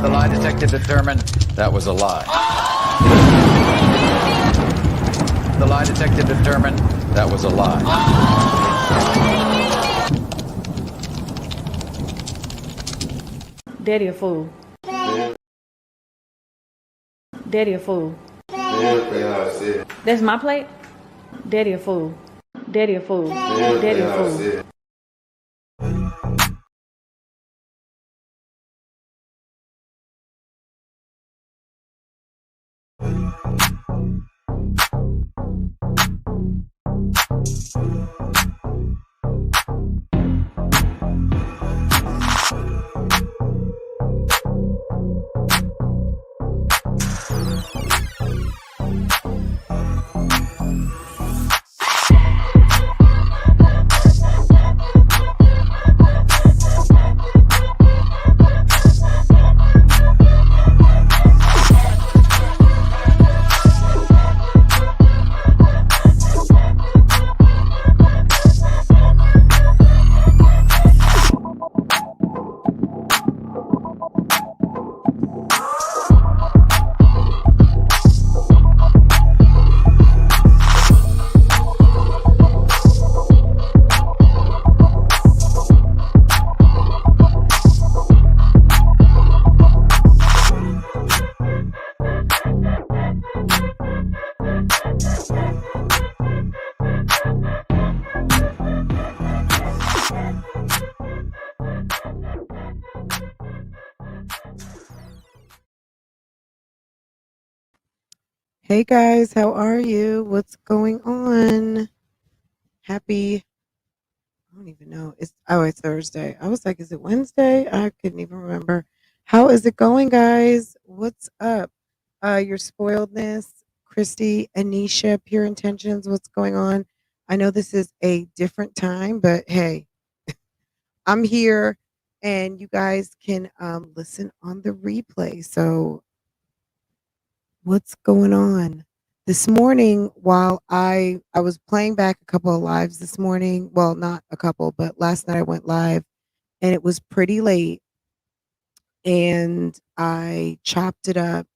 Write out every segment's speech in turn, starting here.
The lie detector determined that was a lie. The lie detector determined that was a lie. Daddy a fool. Daddy a fool. That's my plate? Daddy a fool. Daddy a fool. Daddy a fool. Hey guys, how are you? What's going on? Happy, I don't even know. It's Thursday. I was like, is it Wednesday? I couldn't even remember. How is it going, guys? What's up? Your spoiledness, Christy, Anisha, Pure Intentions, what's going on? I know this is a different time, but hey, I'm here and you guys can listen on the replay. So what's going on? This morning, while I was playing back a couple of lives this morning, well, not a couple, but last night I went live and it was pretty late and I chopped it up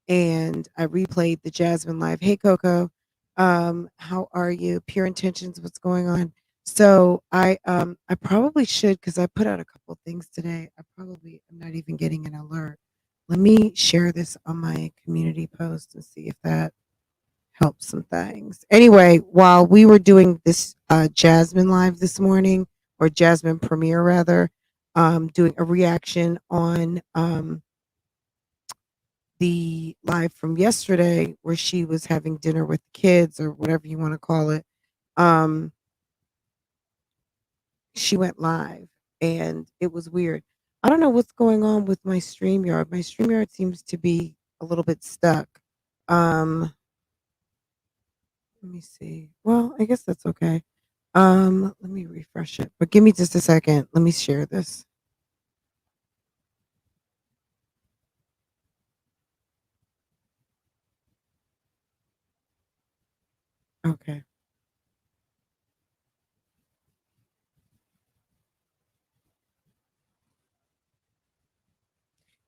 and I replayed the Jasmine live. Hey Coco, how are you? Pure Intentions, what's going on? So I probably should, because I put out a couple things today. I'm not even getting an alert. Let me share this on my community post and see if that helps some things. Anyway, while we were doing this Jasmine live this morning, or Jasmine premiere rather, doing a reaction on the live from yesterday where she was having dinner with kids or whatever you want to call it. She went live and it was weird. I don't know what's going on with my StreamYard. My StreamYard seems to be a little bit stuck. Let me see. Well, I guess that's okay. Let me refresh it. But give me just a second. Let me share this. Okay.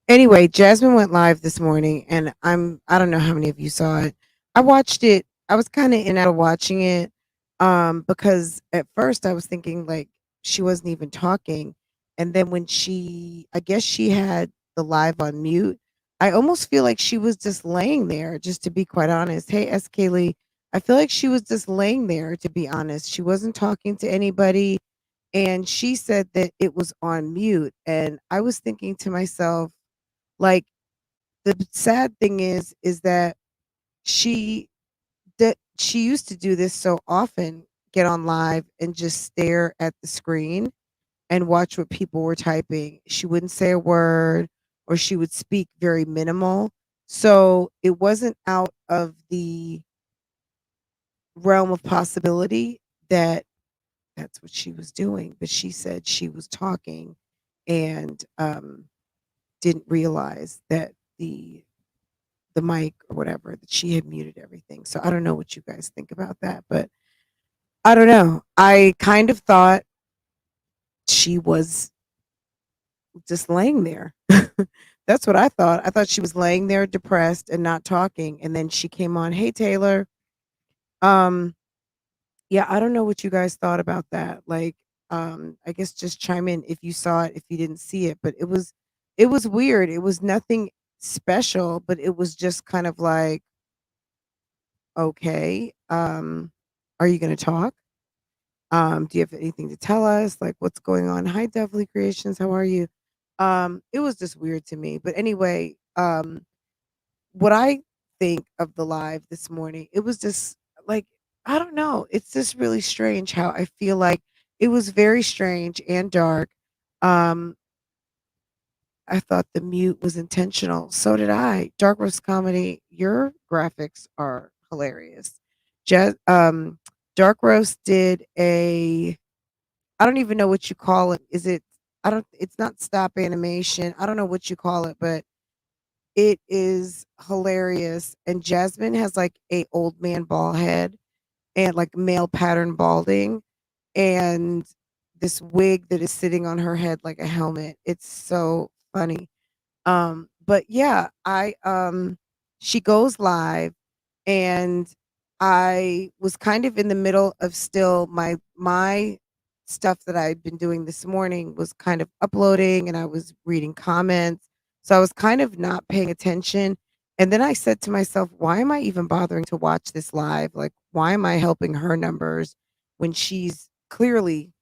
Anyway, Jasmine went live this morning and I don't know how many of you saw it. I watched it. I was kind of in and out of watching it because at first I was thinking like she wasn't even talking, and then when I guess she had the live on mute, I almost feel like she was just laying there, just to be quite honest. Hey S. Kaylee, I feel like she was just laying there, to be honest. She wasn't talking to anybody and she said that it was on mute, and I was thinking to myself, like, the sad thing is that she she used to do this so often, get on live and just stare at the screen and watch what people were typing. She wouldn't say a word, or she would speak very minimal. So it wasn't out of the realm of possibility that that's what she was doing, but she said she was talking and didn't realize that the mic or whatever, that she had muted everything. So I don't know what you guys think about that, but I don't know. I kind of thought she was just laying there. That's what I thought. I thought she was laying there depressed and not talking, and then she came on, "Hey, Taylor." Um, yeah, I don't know what you guys thought about that. Like, I guess just chime in if you saw it, if you didn't see it, but it was weird. It was nothing special, but it was just kind of like, "Okay, are you gonna talk? Do you have anything to tell us? Like, what's going on? Hi, Devly Creations, how are you?" It was just weird to me. But anyway, what I think of the live this morning, it was just like, I don't know. It's just really strange how I feel like it was very strange and dark. Um, I thought the mute was intentional. So did I. Dark roast comedy, your graphics are hilarious. Jazz, Dark roast did a, I don't even know what you call it. Is it? I don't. It's not stop animation. I don't know what you call it, but it is hilarious. And Jasmine has like a old man bald head and like male pattern balding and this wig that is sitting on her head like a helmet. It's so funny. But yeah, she goes live and I was kind of in the middle of still my stuff that I'd been doing this morning was kind of uploading and I was reading comments. So I was kind of not paying attention. And then I said to myself, why am I even bothering to watch this live? Like, why am I helping her numbers when she's clearly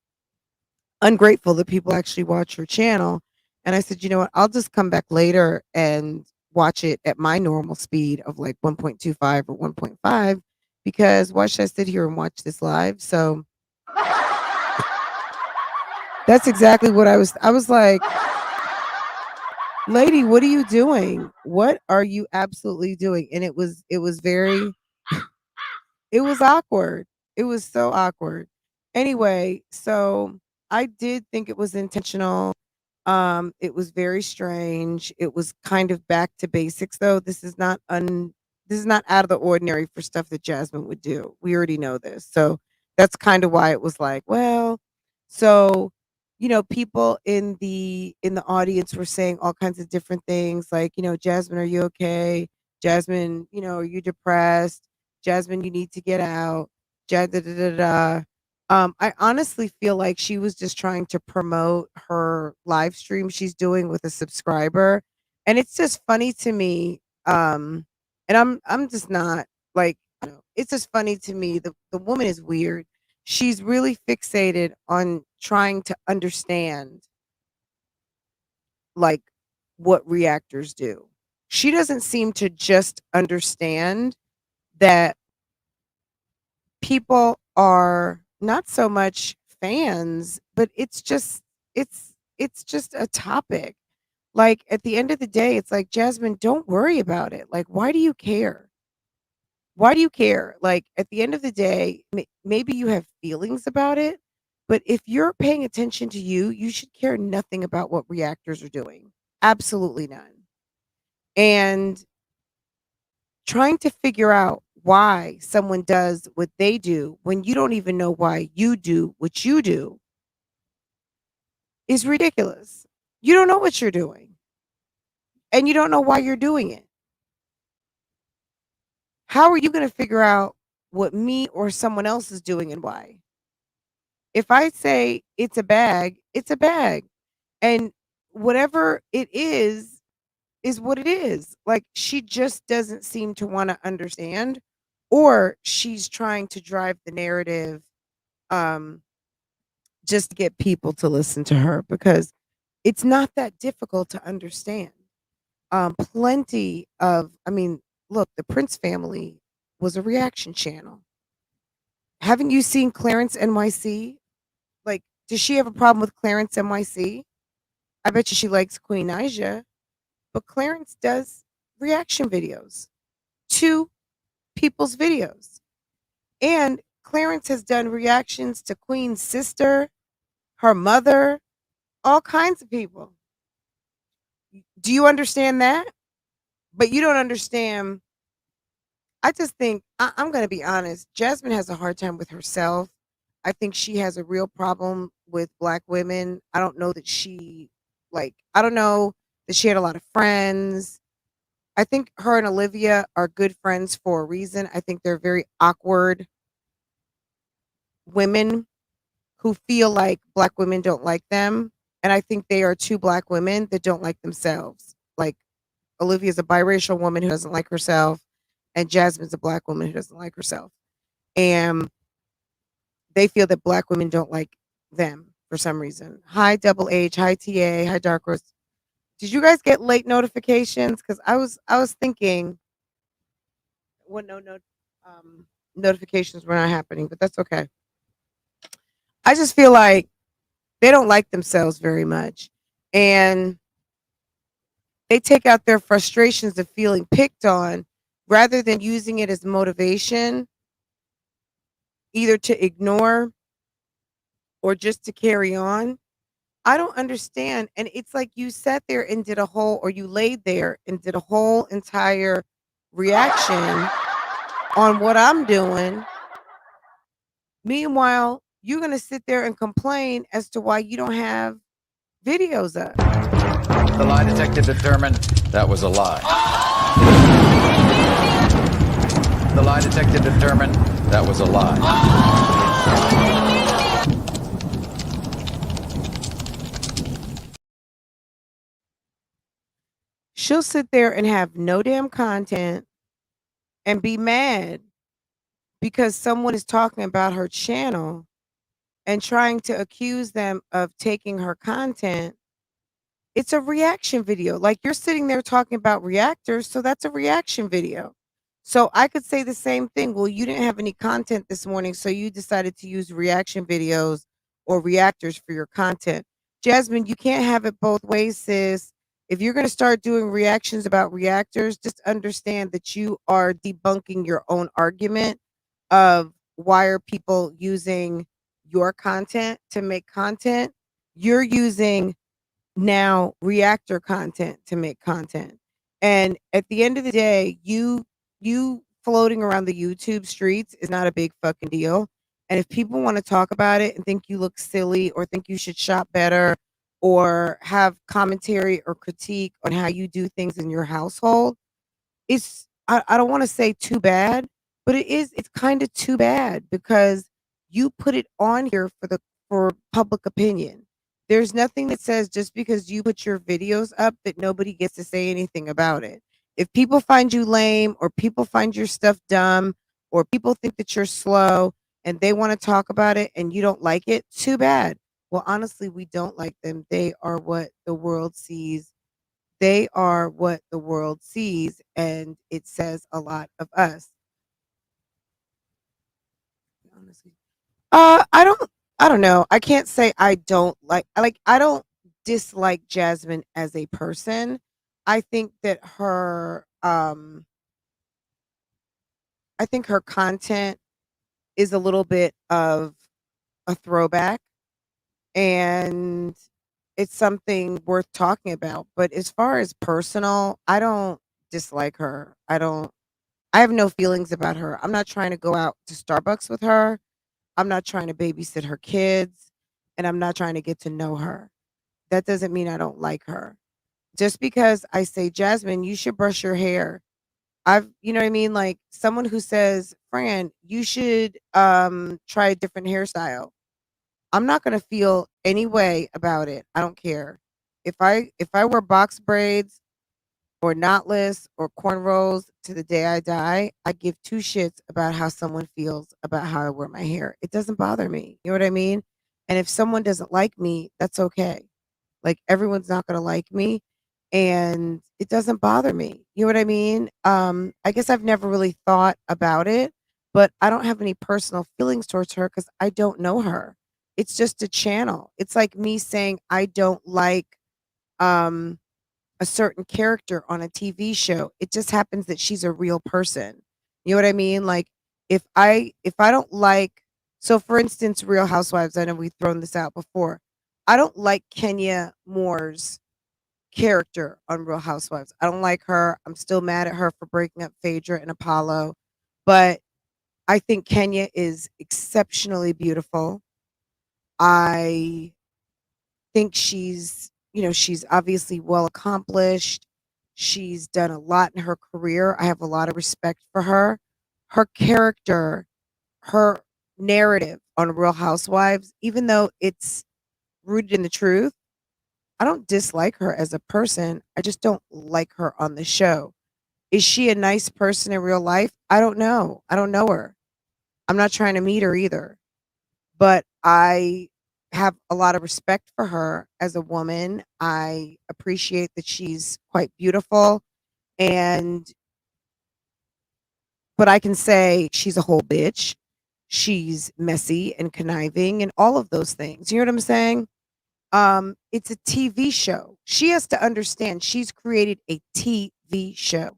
ungrateful that people actually watch her channel? And I said, you know what? I'll just come back later and watch it at my normal speed of like 1.25 or 1.5 because why should I sit here and watch this live? So that's exactly what I was like, lady, what are you doing? What are you absolutely doing? And it was very it was awkward. It was so awkward. Anyway, so I did think it was intentional. It was very strange. It was kind of back to basics though. This is not out of the ordinary for stuff that Jasmine would do. We already know this. So that's kind of why it was like, well, so people in the audience were saying all kinds of different things like, Jasmine, are you okay? Jasmine, are you depressed? Jasmine, you need to get out. Da, da, da, da, da. I honestly feel like she was just trying to promote her live stream she's doing with a subscriber. And it's just funny to me. And I'm just not like, it's just funny to me. The woman is weird. She's really fixated on trying to understand like what reactors do. She doesn't seem to just understand that people are not so much fans, but it's just a topic. Like at the end of the day, it's like, Jasmine, don't worry about it. Like, why do you care? Why do you care? Like at the end of the day, maybe you have feelings about it, but if you're paying attention to you, you should care nothing about what reactors are doing. Absolutely none. And trying to figure out why someone does what they do when you don't even know why you do what you do is ridiculous. You don't know what you're doing and you don't know why you're doing it. How are you going to figure out what me or someone else is doing and why? If I say it's a bag, it's a bag. And whatever it is what it is. Like she just doesn't seem to want to understand, or she's trying to drive the narrative um just to get people to listen to her because it's not that difficult to understand. Plenty of, I mean, look, the Prince family was a reaction channel. Haven't you seen Clarence NYC? Like, does she have a problem with Clarence NYC? I bet you she likes Queen Naija, but Clarence does reaction videos to people's videos. And Clarence has done reactions to Queen's sister, her mother, all kinds of people. Do you understand that? But you don't understand. I just think I'm going to be honest. Jasmine has a hard time with herself. I think she has a real problem with black women. I don't know that she, like, I don't know that she had a lot of friends. I think her and Olivia are good friends for a reason. I think they're very awkward women who feel like black women don't like them. And I think they are two black women that don't like themselves. Like Olivia's a biracial woman who doesn't like herself, and Jasmine's a black woman who doesn't like herself. And they feel that black women don't like them for some reason. Hi Double H, hi TA, hi Dark Rose. Did you guys get late notifications? Because I was thinking what notifications were not happening, but that's okay. I just feel like they don't like themselves very much. And they take out their frustrations of feeling picked on rather than using it as motivation, either to ignore or just to carry on. I don't understand. And it's like you sat there and did a whole, or you laid there and did a whole entire reaction on what I'm doing. Meanwhile, you're going to sit there and complain as to why you don't have videos up. The lie detective determined that was a lie. The lie detective determined that was a lie. She'll sit there and have no damn content and be mad because someone is talking about her channel and trying to accuse them of taking her content. It's a reaction video. Like you're sitting there talking about reactors, so that's a reaction video. So I could say the same thing. Well, you didn't have any content this morning, so you decided to use reaction videos or reactors for your content. Jasmine, you can't have it both ways, sis. If you're going to start doing reactions about reactors, just understand that you are debunking your own argument of why are people using your content to make content. You're using now reactor content to make content. And at the end of the day, you floating around the YouTube streets is not a big fucking deal. And if people want to talk about it and think you look silly or think you should shop better or have commentary or critique on how you do things in your household, I don't want to say too bad, but it's kind of too bad because you put it on here for public opinion. There's nothing that says just because you put your videos up that nobody gets to say anything about it. If people find you lame or people find your stuff dumb or people think that you're slow and they want to talk about it and you don't like it, too bad. Well, honestly, we don't like them. They are what the world sees. They are what the world sees, and it says a lot of us. Honestly. I don't know. I can't say I don't dislike Jasmine as a person. I think that I think her content is a little bit of a throwback and it's something worth talking about. But as far as personal, I don't dislike her. I have no feelings about her. I'm not trying to go out to Starbucks with her. I'm not trying to babysit her kids, and I'm not trying to get to know her. That doesn't mean I don't like her. Just because I say, Jasmine, you should brush your hair. You know what I mean? Like someone who says, Fran, you should try a different hairstyle. I'm not going to feel any way about it. I don't care. If I wear box braids or knotless or cornrows to the day I die, I give two shits about how someone feels about how I wear my hair. It doesn't bother me. You know what I mean? And if someone doesn't like me, that's okay. Like everyone's not going to like me and it doesn't bother me. You know what I mean? I guess I've never really thought about it, but I don't have any personal feelings towards her cuz I don't know her. It's just a channel. It's like me saying I don't like um a certain character on a TV show. It just happens that she's a real person. You know what I mean? Like if I don't like, so for instance, Real Housewives, I know we've thrown this out before. I don't like Kenya Moore's character on Real Housewives. I don't like her. I'm still mad at her for breaking up Phaedra and Apollo, but I think Kenya is exceptionally beautiful. I think she's, you know, she's obviously well accomplished. She's done a lot in her career. I have a lot of respect for her. Her character, her narrative on Real Housewives, even though it's rooted in the truth, I don't dislike her as a person. I just don't like her on the show. Is she a nice person in real life? I don't know. I don't know her. I'm not trying to meet her either. But I have a lot of respect for her as a woman. I appreciate that she's quite beautiful, and but I can say she's a whole bitch. She's messy and conniving and all of those things. You know what I'm saying? It's a TV show. She has to understand she's created a TV show.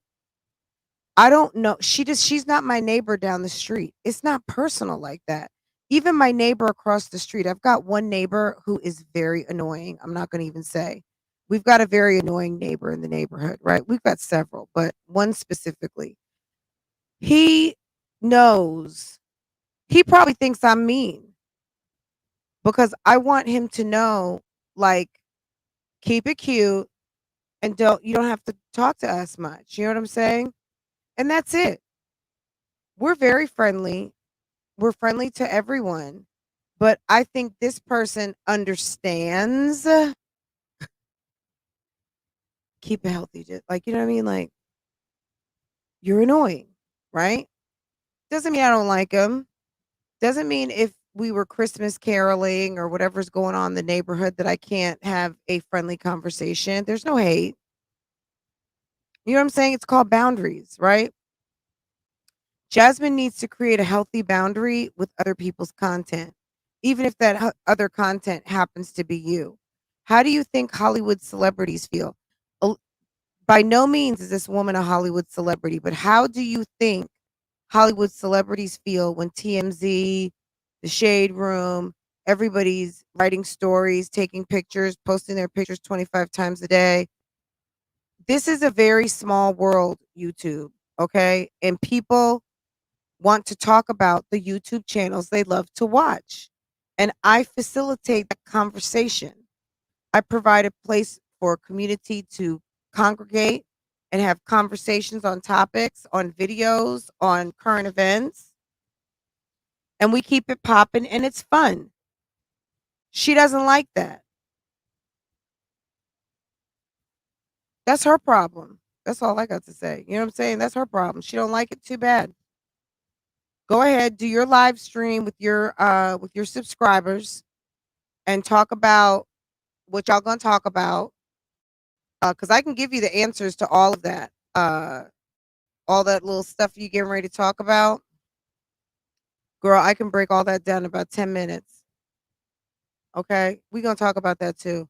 I don't know. She's not my neighbor down the street. It's not personal like that. Even my neighbor across the street, I've got one neighbor who is very annoying. I'm not going to even say. We've got a very annoying neighbor in the neighborhood, right? We've got several, but one specifically. He knows. He probably thinks I'm mean because I want him to know, like, keep it cute and you don't have to talk to us much. You know what I'm saying? And that's it. We're very friendly. We're friendly to everyone, but I think this person understands. Keep it healthy, just like, you know what I mean? Like, you're annoying, right? Doesn't mean I don't like him. Doesn't mean if we were Christmas caroling or whatever's going on in the neighborhood that I can't have a friendly conversation. There's no hate. You know what I'm saying? It's called boundaries, right? Jasmine needs to create a healthy boundary with other people's content, even if that other content happens to be you. How do you think Hollywood celebrities feel? Oh, by no means is this woman a Hollywood celebrity, but how do you think Hollywood celebrities feel when TMZ, the Shade Room, everybody's writing stories, taking pictures, posting their pictures 25 times a day? This is a very small world, YouTube, okay? And people want to talk about the YouTube channels they love to watch. And I facilitate that conversation. I provide a place for a community to congregate and have conversations on topics, on videos, on current events. And we keep it popping and it's fun. She doesn't like that. That's her problem. That's all I got to say. You know what I'm saying? That's her problem. She don't like it, too bad. Go ahead, do your live stream with your subscribers and talk about what y'all gonna talk about. Because I can give you the answers to all of that. All that little stuff you getting ready to talk about. Girl, I can break all that down in about 10 minutes. Okay? We're gonna talk about that too.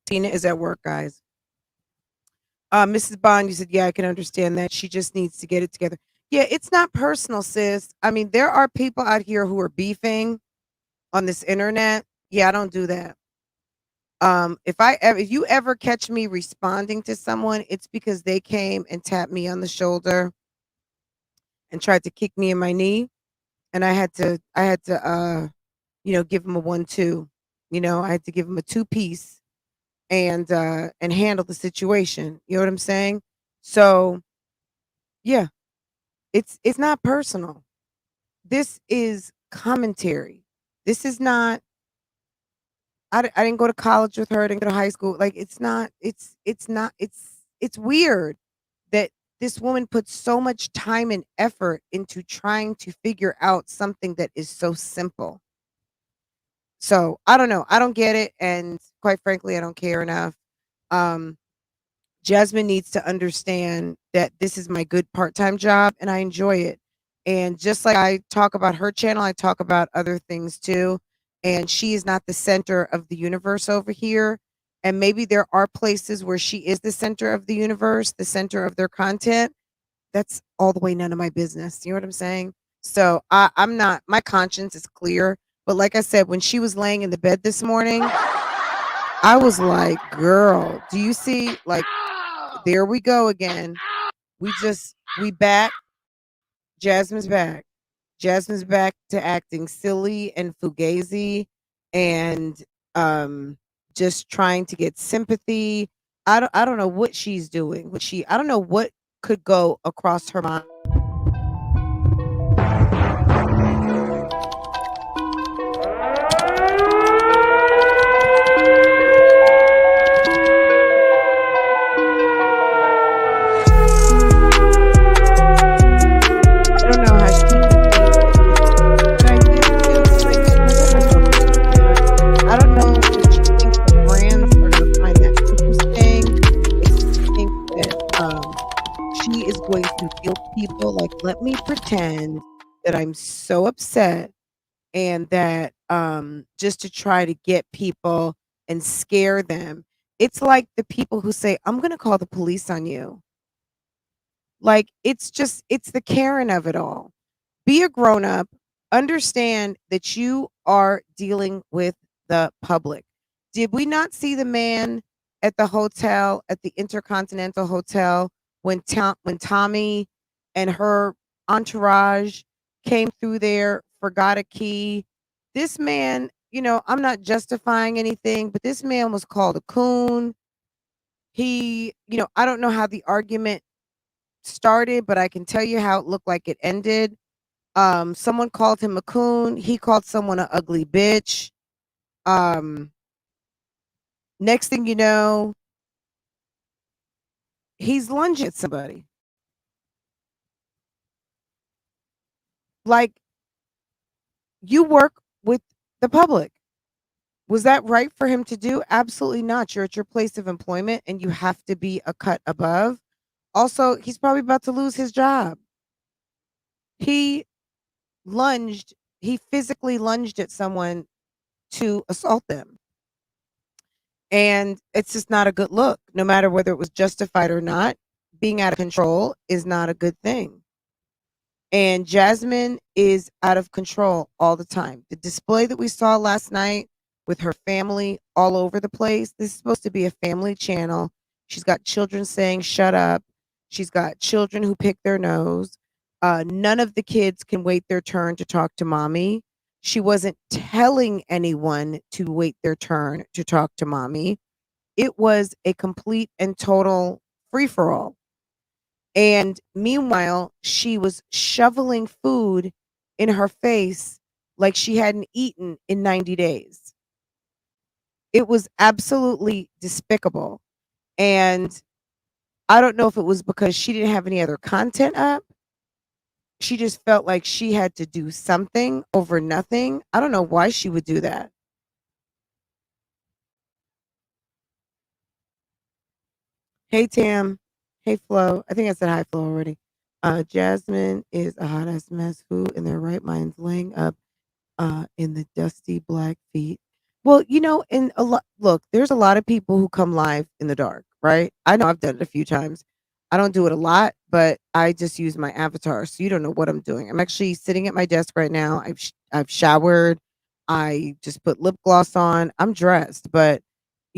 Tina is at work, guys. Mrs. Bond, you said, yeah, I can understand that. She just needs to get it together. Yeah, it's not personal, sis. I mean, there are people out here who are beefing on this internet. Yeah, I don't do that. If you ever catch me responding to someone, it's because they came and tapped me on the shoulder and tried to kick me in my knee, and I had to give them a 1-2. I had to give them a 2-piece and handle the situation. You know what I'm saying? So yeah, it's not personal. This is commentary. This is not. I didn't go to college with her. I didn't go to high school. Like, it's not. It's weird that this woman puts so much time and effort into trying to figure out something that is so simple. So I don't know. I don't get it, and quite frankly, I don't care enough. Um, Jasmine needs to understand that this is my good part-time job and I enjoy it. And just like I talk about her channel, I talk about other things too. And she is not the center of the universe over here. And maybe there are places where she is the center of the universe, the center of their content. That's all the way none of my business. You know what I'm saying? So I'm not, my conscience is clear. But like I said, when she was laying in the bed this morning, I was like, girl, do you see? Like, there we go again. We back. Jasmine's back. Jasmine's back to acting silly and fugazi and just trying to get sympathy. I don't know what she's doing. I don't know what could go across her mind. I don't know how she could think that I did too. Like, I don't know if she thinks the brands are gonna find that interesting. If she thinks that she is going to guilt people, like, let me pretend that I'm so upset and that just to try to get people and scare them. It's like the people who say, I'm gonna call the police on you. Like, it's the Karen of it all. Be a grown up, understand that you are dealing with the public. Did we not see the man at the hotel, at the Intercontinental Hotel, when Tommy and her entourage came through there, forgot a key? This man, I'm not justifying anything, but this man was called a coon. I don't know how the argument started, but I can tell you how it looked like it ended. Someone called him a coon. He called someone an ugly bitch. Um, Next thing you know, he's lunging at somebody. Like, you work with the public. Was that right for him to do? Absolutely not. You're at your place of employment and you have to be a cut above. Also, he's probably about to lose his job. He lunged, he physically lunged at someone to assault them. And it's just not a good look, no matter whether it was justified or not. Being out of control is not a good thing. And Jasmine is out of control all the time. The display that we saw last night with her family all over the place, this is supposed to be a family channel. She's got children saying, shut up. She's got children who pick their nose. None of the kids can wait their turn to talk to mommy. She wasn't telling anyone to wait their turn to talk to mommy. It was a complete and total free for all. And meanwhile, she was shoveling food in her face like she hadn't eaten in 90 days. It was absolutely despicable. And I don't know if it was because she didn't have any other content up. She just felt like she had to do something over nothing. I don't know why she would do that. Hey, Tam. Hey, Flo. I think I said hi, Flo, already. Jasmine is a hot ass mess who in their right minds laying up in the dusty black feet. Well, in a lot, look, there's a lot of people who come live in the dark, right? I know I've done it a few times. I don't do it a lot, but I just use my avatar, so you don't know what I'm doing. I'm actually sitting at my desk right now. I've showered. I just put lip gloss on. I'm dressed, but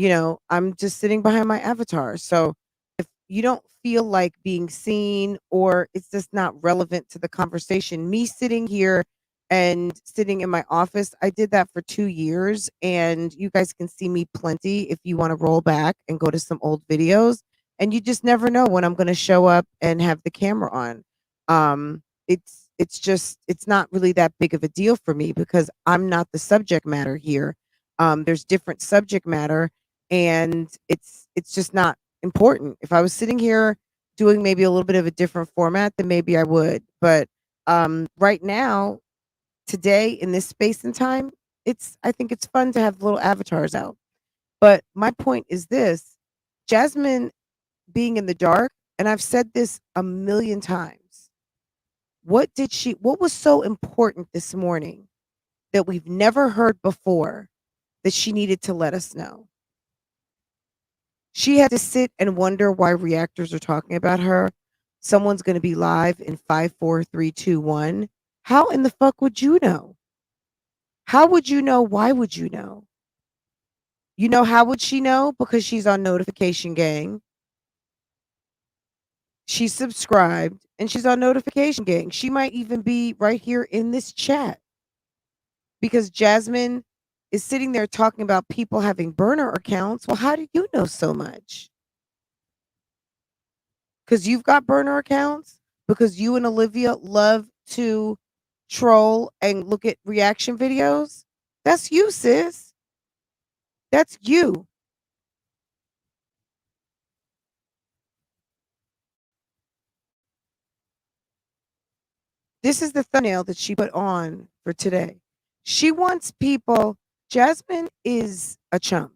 I'm just sitting behind my avatar. So if you don't feel like being seen or it's just not relevant to the conversation, me sitting here and sitting in my office, I did that for 2 years, and you guys can see me plenty if you want to roll back and go to some old videos, and you just never know when I'm going to show up and have the camera on. It's not really that big of a deal for me because I'm not the subject matter here. There's different subject matter, and it's just not important. If I was sitting here doing maybe a little bit of a different format, then maybe I would. But right now, today in this space and time, I think it's fun to have little avatars out. But my point is this: Jasmine being in the dark, and I've said this a million times. What was so important this morning that we've never heard before that she needed to let us know? She had to sit and wonder why reactors are talking about her. Someone's going to be live in 5, 4, 3, 2, 1. How in the fuck would you know? How would you know? Why would you know? How would she know? Because she's on Notification Gang. She's subscribed and she's on notification gang. She might even be right here in this chat because Jasmine is sitting there talking about people having burner accounts. Well, how do you know so much? Because you've got burner accounts? Because you and Olivia love to troll and look at reaction videos? That's you, sis. That's you. This is the thumbnail that she put on for today. She wants people. Jasmine is a chump.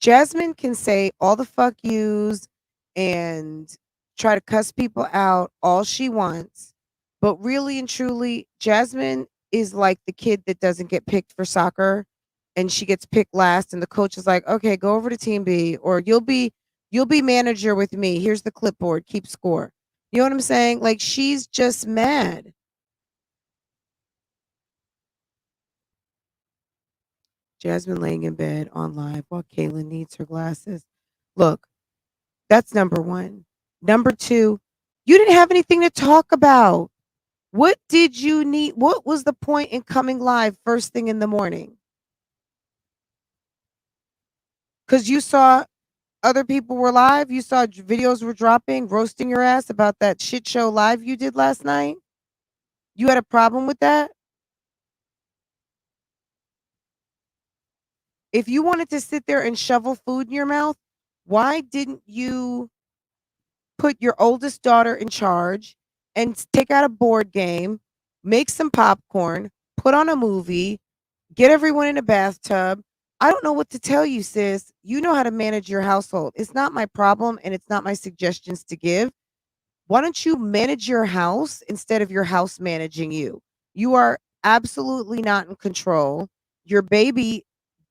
Jasmine can say all the fuck yous and try to cuss people out all she wants. But really and truly, Jasmine is like the kid that doesn't get picked for soccer and she gets picked last and the coach is like, "Okay, go over to team B or you'll be manager with me. Here's the clipboard, keep score." You know what I'm saying? Like she's just mad. Jasmine laying in bed on live while Kaylin needs her glasses. Look, that's number one. Number two, you didn't have anything to talk about. What did you need? What was the point in coming live first thing in the morning? Because you saw other people were live. You saw videos were dropping, roasting your ass about that shit show live you did last night. You had a problem with that? If you wanted to sit there and shovel food in your mouth, why didn't you put your oldest daughter in charge and take out a board game, make some popcorn, put on a movie, get everyone in a bathtub? I don't know what to tell you, sis. You know how to manage your household. It's not my problem and it's not my suggestions to give. Why don't you manage your house instead of your house managing you? You are absolutely not in control. Your baby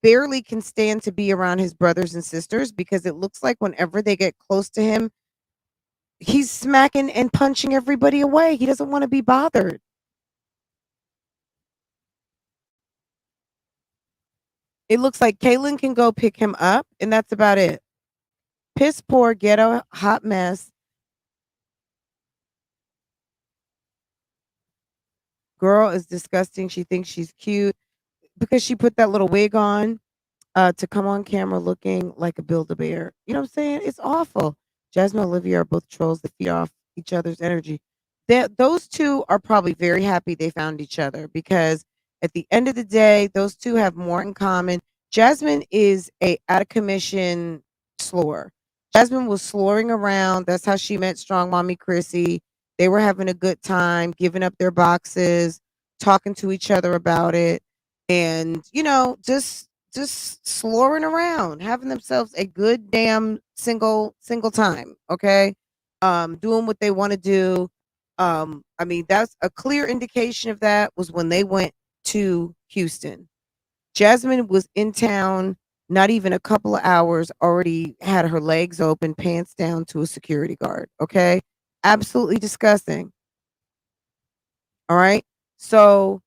barely can stand to be around his brothers and sisters because it looks like whenever they get close to him, he's smacking and punching everybody away. He doesn't want to be bothered. It looks like Kaylin can go pick him up, and that's about it. Piss poor, ghetto, hot mess. Girl is disgusting. She thinks she's cute because she put that little wig on to come on camera looking like a Build-A-Bear. You know what I'm saying? It's awful. Jasmine and Olivia are both trolls that feed off each other's energy. Those two are probably very happy they found each other because at the end of the day, those two have more in common. Jasmine is a out of commission slur. Jasmine was slurring around. That's how she met Strong Mommy Chrissy. They were having a good time, giving up their boxes, talking to each other about it, and just slurring around, having themselves a good damn single time. Okay, doing what they want to do. I mean, that's a clear indication of that was when they went to Houston. Jasmine was in town, not even a couple of hours, already had her legs open, pants down to a security guard. Okay. Absolutely disgusting. All right. So,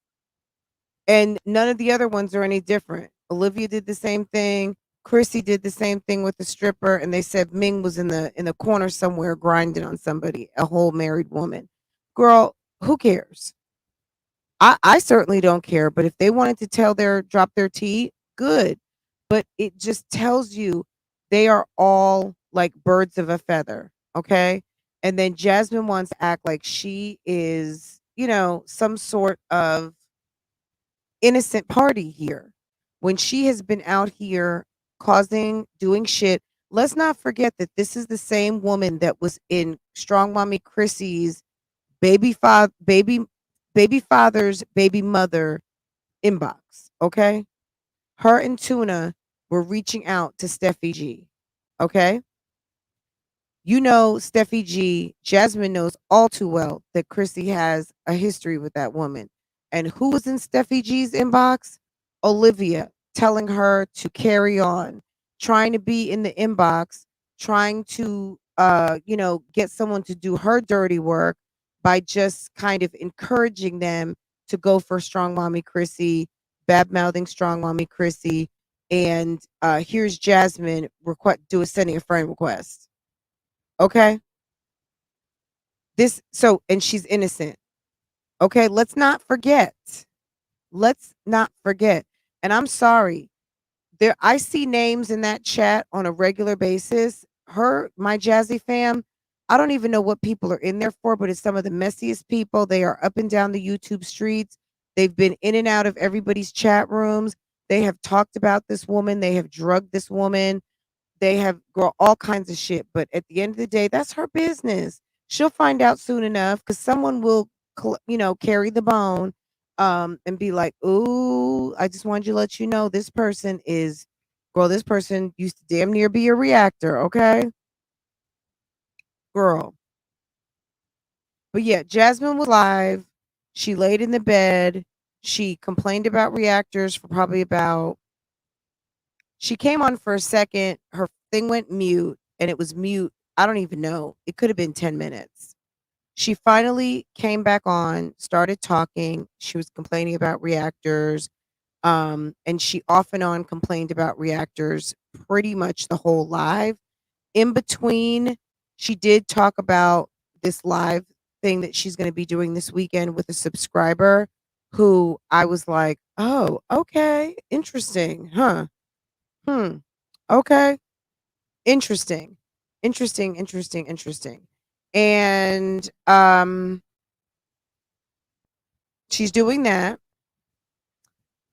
and none of the other ones are any different. Olivia did the same thing. Chrissy did the same thing with the stripper, and they said Ming was in the corner somewhere grinding on somebody, a whole married woman. Girl, who cares? I certainly don't care, but if they wanted to drop their tea, good. But it just tells you they are all like birds of a feather, okay? And then Jasmine wants to act like she is, some sort of innocent party here when she has been out here doing shit. Let's not forget that this is the same woman that was in Strong Mommy Chrissy's baby father's baby mother inbox. Okay. Her and Tuna were reaching out to Steffi G. Okay. Steffi G, Jasmine knows all too well that Chrissy has a history with that woman. And who was in Steffi G's inbox? Olivia, telling her to carry on, trying to be in the inbox, trying to get someone to do her dirty work by just kind of encouraging them to go for Strong Mommy Chrissy, bad mouthing Strong Mommy Chrissy. And here's Jasmine sending a friend request. Okay. And she's innocent. Okay, let's not forget. Let's not forget. And I'm sorry. I see names in that chat on a regular basis. My Jazzy fam, I don't even know what people are in there for, but it's some of the messiest people. They are up and down the YouTube streets. They've been in and out of everybody's chat rooms. They have talked about this woman. They have drugged this woman. They have all kinds of shit. But at the end of the day, that's her business. She'll find out soon enough because someone will, carry the bone, and be like, "Ooh, I just wanted to let you know this person is, girl. This person used to damn near be a reactor, okay, girl." But yeah, Jasmine was live. She laid in the bed. She complained about reactors for probably about. She came on for a second. Her thing went mute, and it was mute. I don't even know. It could have been 10 minutes. She finally came back on, started talking. She was complaining about reactors. And she off and on complained about reactors pretty much the whole live. In between, she did talk about this live thing that she's going to be doing this weekend with a subscriber who I was like, oh, okay, interesting, huh? Okay, interesting, interesting. And she's doing that.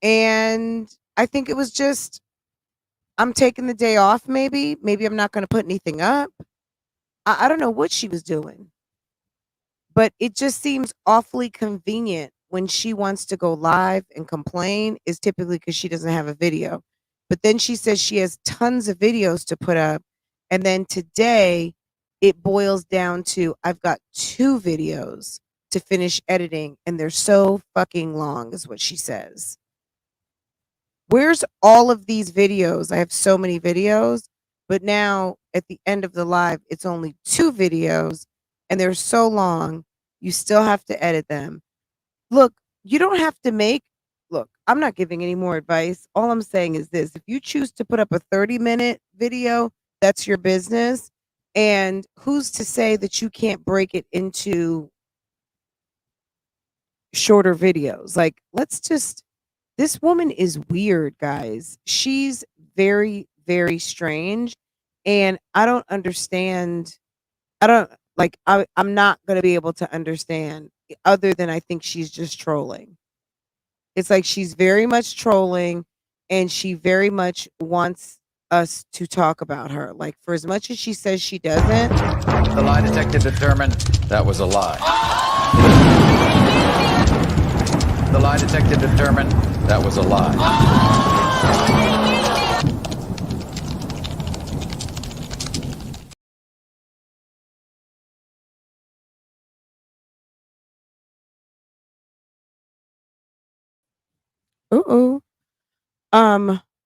And I think it was just, I'm taking the day off, maybe. Maybe I'm not going to put anything up. I don't know what she was doing, but it just seems awfully convenient when she wants to go live and complain, is typically because she doesn't have a video. But then she says she has tons of videos to put up. And then today it boils down to, I've got 2 videos to finish editing, and they're so fucking long, is what she says. Where's all of these videos? I have so many videos, but now at the end of the live, it's only 2 videos and they're so long, you still have to edit them. Look, you don't have to look, I'm not giving any more advice. All I'm saying is this: if you choose to put up a 30-minute video, that's your business. And who's to say that you can't break it into shorter videos? Like, this woman is weird, guys. She's very, very strange. And I don't understand. I'm not going to be able to understand, other than I think she's just trolling. It's like she's very much trolling, and she very much wants us to talk about her. Like, for as much as she says she doesn't. The lie detective determined that was a lie. The lie detective determined that was a lie. Uh-oh.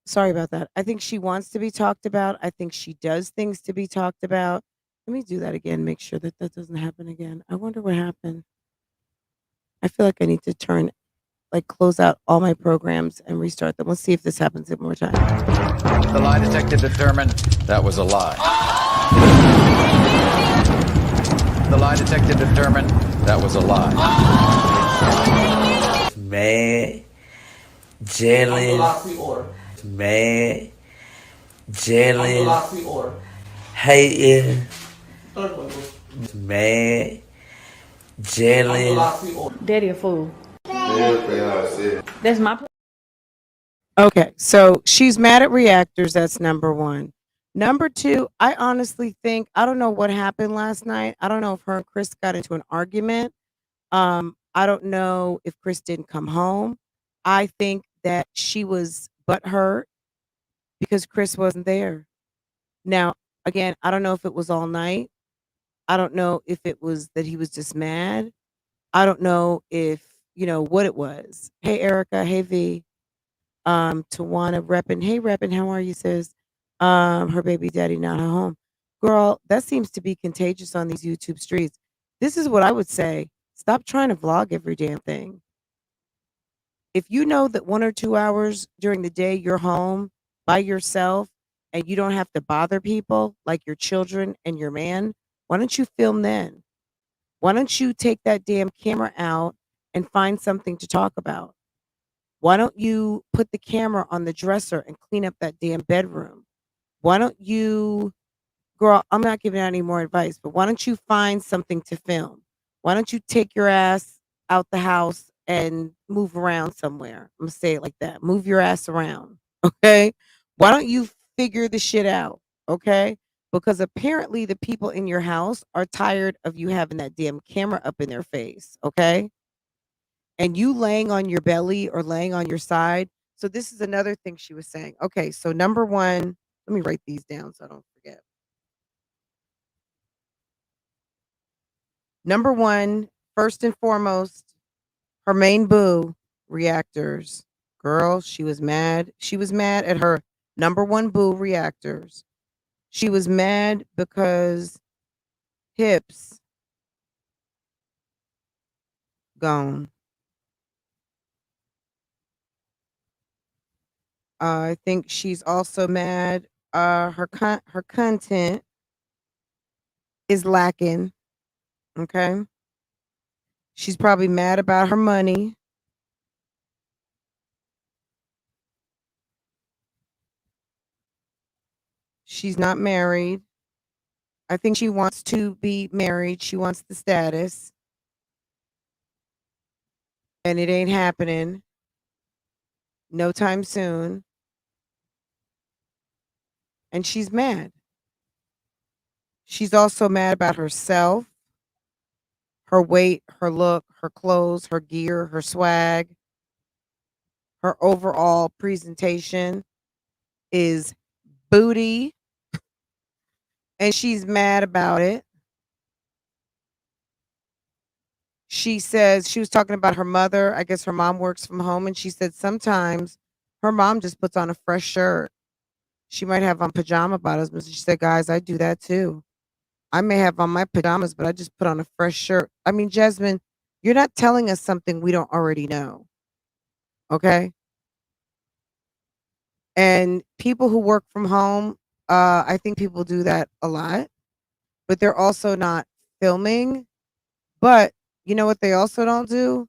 Sorry about that. I think she wants to be talked about. I think she does things to be talked about. Let me do that again, make sure that that doesn't happen again. I wonder what happened. I feel like I need to close out all my programs and restart them. Let's see if this happens one more time. The lie detective determined that was a lie. The lie detective determined that was a lie. Mad, jealous, mad, jealous, hating, mad, jealous. Daddy a fool. That's my play. Okay, so she's mad at reactors. That's number 1. Number 2, I honestly think, I don't know what happened last night. I don't know if her and Chris got into an argument. I don't know if Chris didn't come home. I think that she was butthurt because Chris wasn't there. Now, again, I don't know if it was all night. I don't know if it was that he was just mad. I don't know if, what it was. Hey, Erica. Hey, V. Tawana reppin'. Hey, reppin'. How are you, sis? Her baby daddy not at home. Girl, that seems to be contagious on these YouTube streets. This is what I would say. Stop trying to vlog every damn thing. If you know that 1 or 2 hours during the day you're home by yourself and you don't have to bother people like your children and your man, why don't you film then? Why don't you take that damn camera out and find something to talk about? Why don't you put the camera on the dresser and clean up that damn bedroom? Why don't you, girl, I'm not giving out any more advice, but why don't you find something to film? Why don't you take your ass out the house and move around somewhere? I'm gonna say it like that. Move your ass around. Okay? Why don't you figure the shit out? Okay? Because apparently the people in your house are tired of you having that damn camera up in their face. Okay? And you laying on your belly or laying on your side. So this is another thing she was saying. Okay, so number one, let me write these down so I don't forget. Number one, first and foremost, her main boo, reactors. Girl, she was mad. She was mad at her number one boo, reactors. She was mad because hips gone. I think she's also mad. Her content is lacking. Okay. She's probably mad about her money. She's not married. I think she wants to be married. She wants the status. And it ain't happening no time soon. And she's mad. She's also mad about herself, her weight, her look, her clothes, her gear, her swag. Her overall presentation is booty. And she's mad about it. She says she was talking about her mother. I guess her mom works from home. And she said sometimes her mom just puts on a fresh shirt. She might have on pajama bottoms, but she said, guys, I do that too. I may have on my pajamas, but I just put on a fresh shirt. I mean, Jasmine, you're not telling us something we don't already know. Okay. And people who work from home, I think people do that a lot, but they're also not filming. But you know what they also don't do?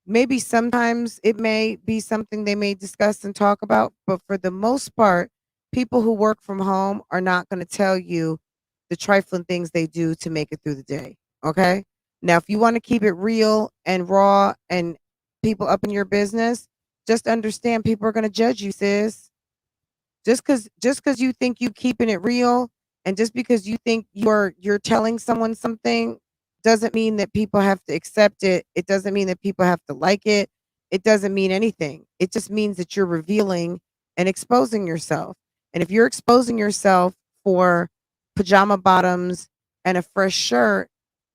Maybe sometimes it may be something they may discuss and talk about, but for the most part, people who work from home are not going to tell you the trifling things they do to make it through the day. Okay. Now, if you want to keep it real and raw and people up in your business, just understand people are going to judge you, sis. Just because you think you keeping it real and just because you think you're telling someone something doesn't mean that people have to accept it. It doesn't mean that people have to like it. It doesn't mean anything. It just means that you're revealing and exposing yourself. And if you're exposing yourself for pajama bottoms and a fresh shirt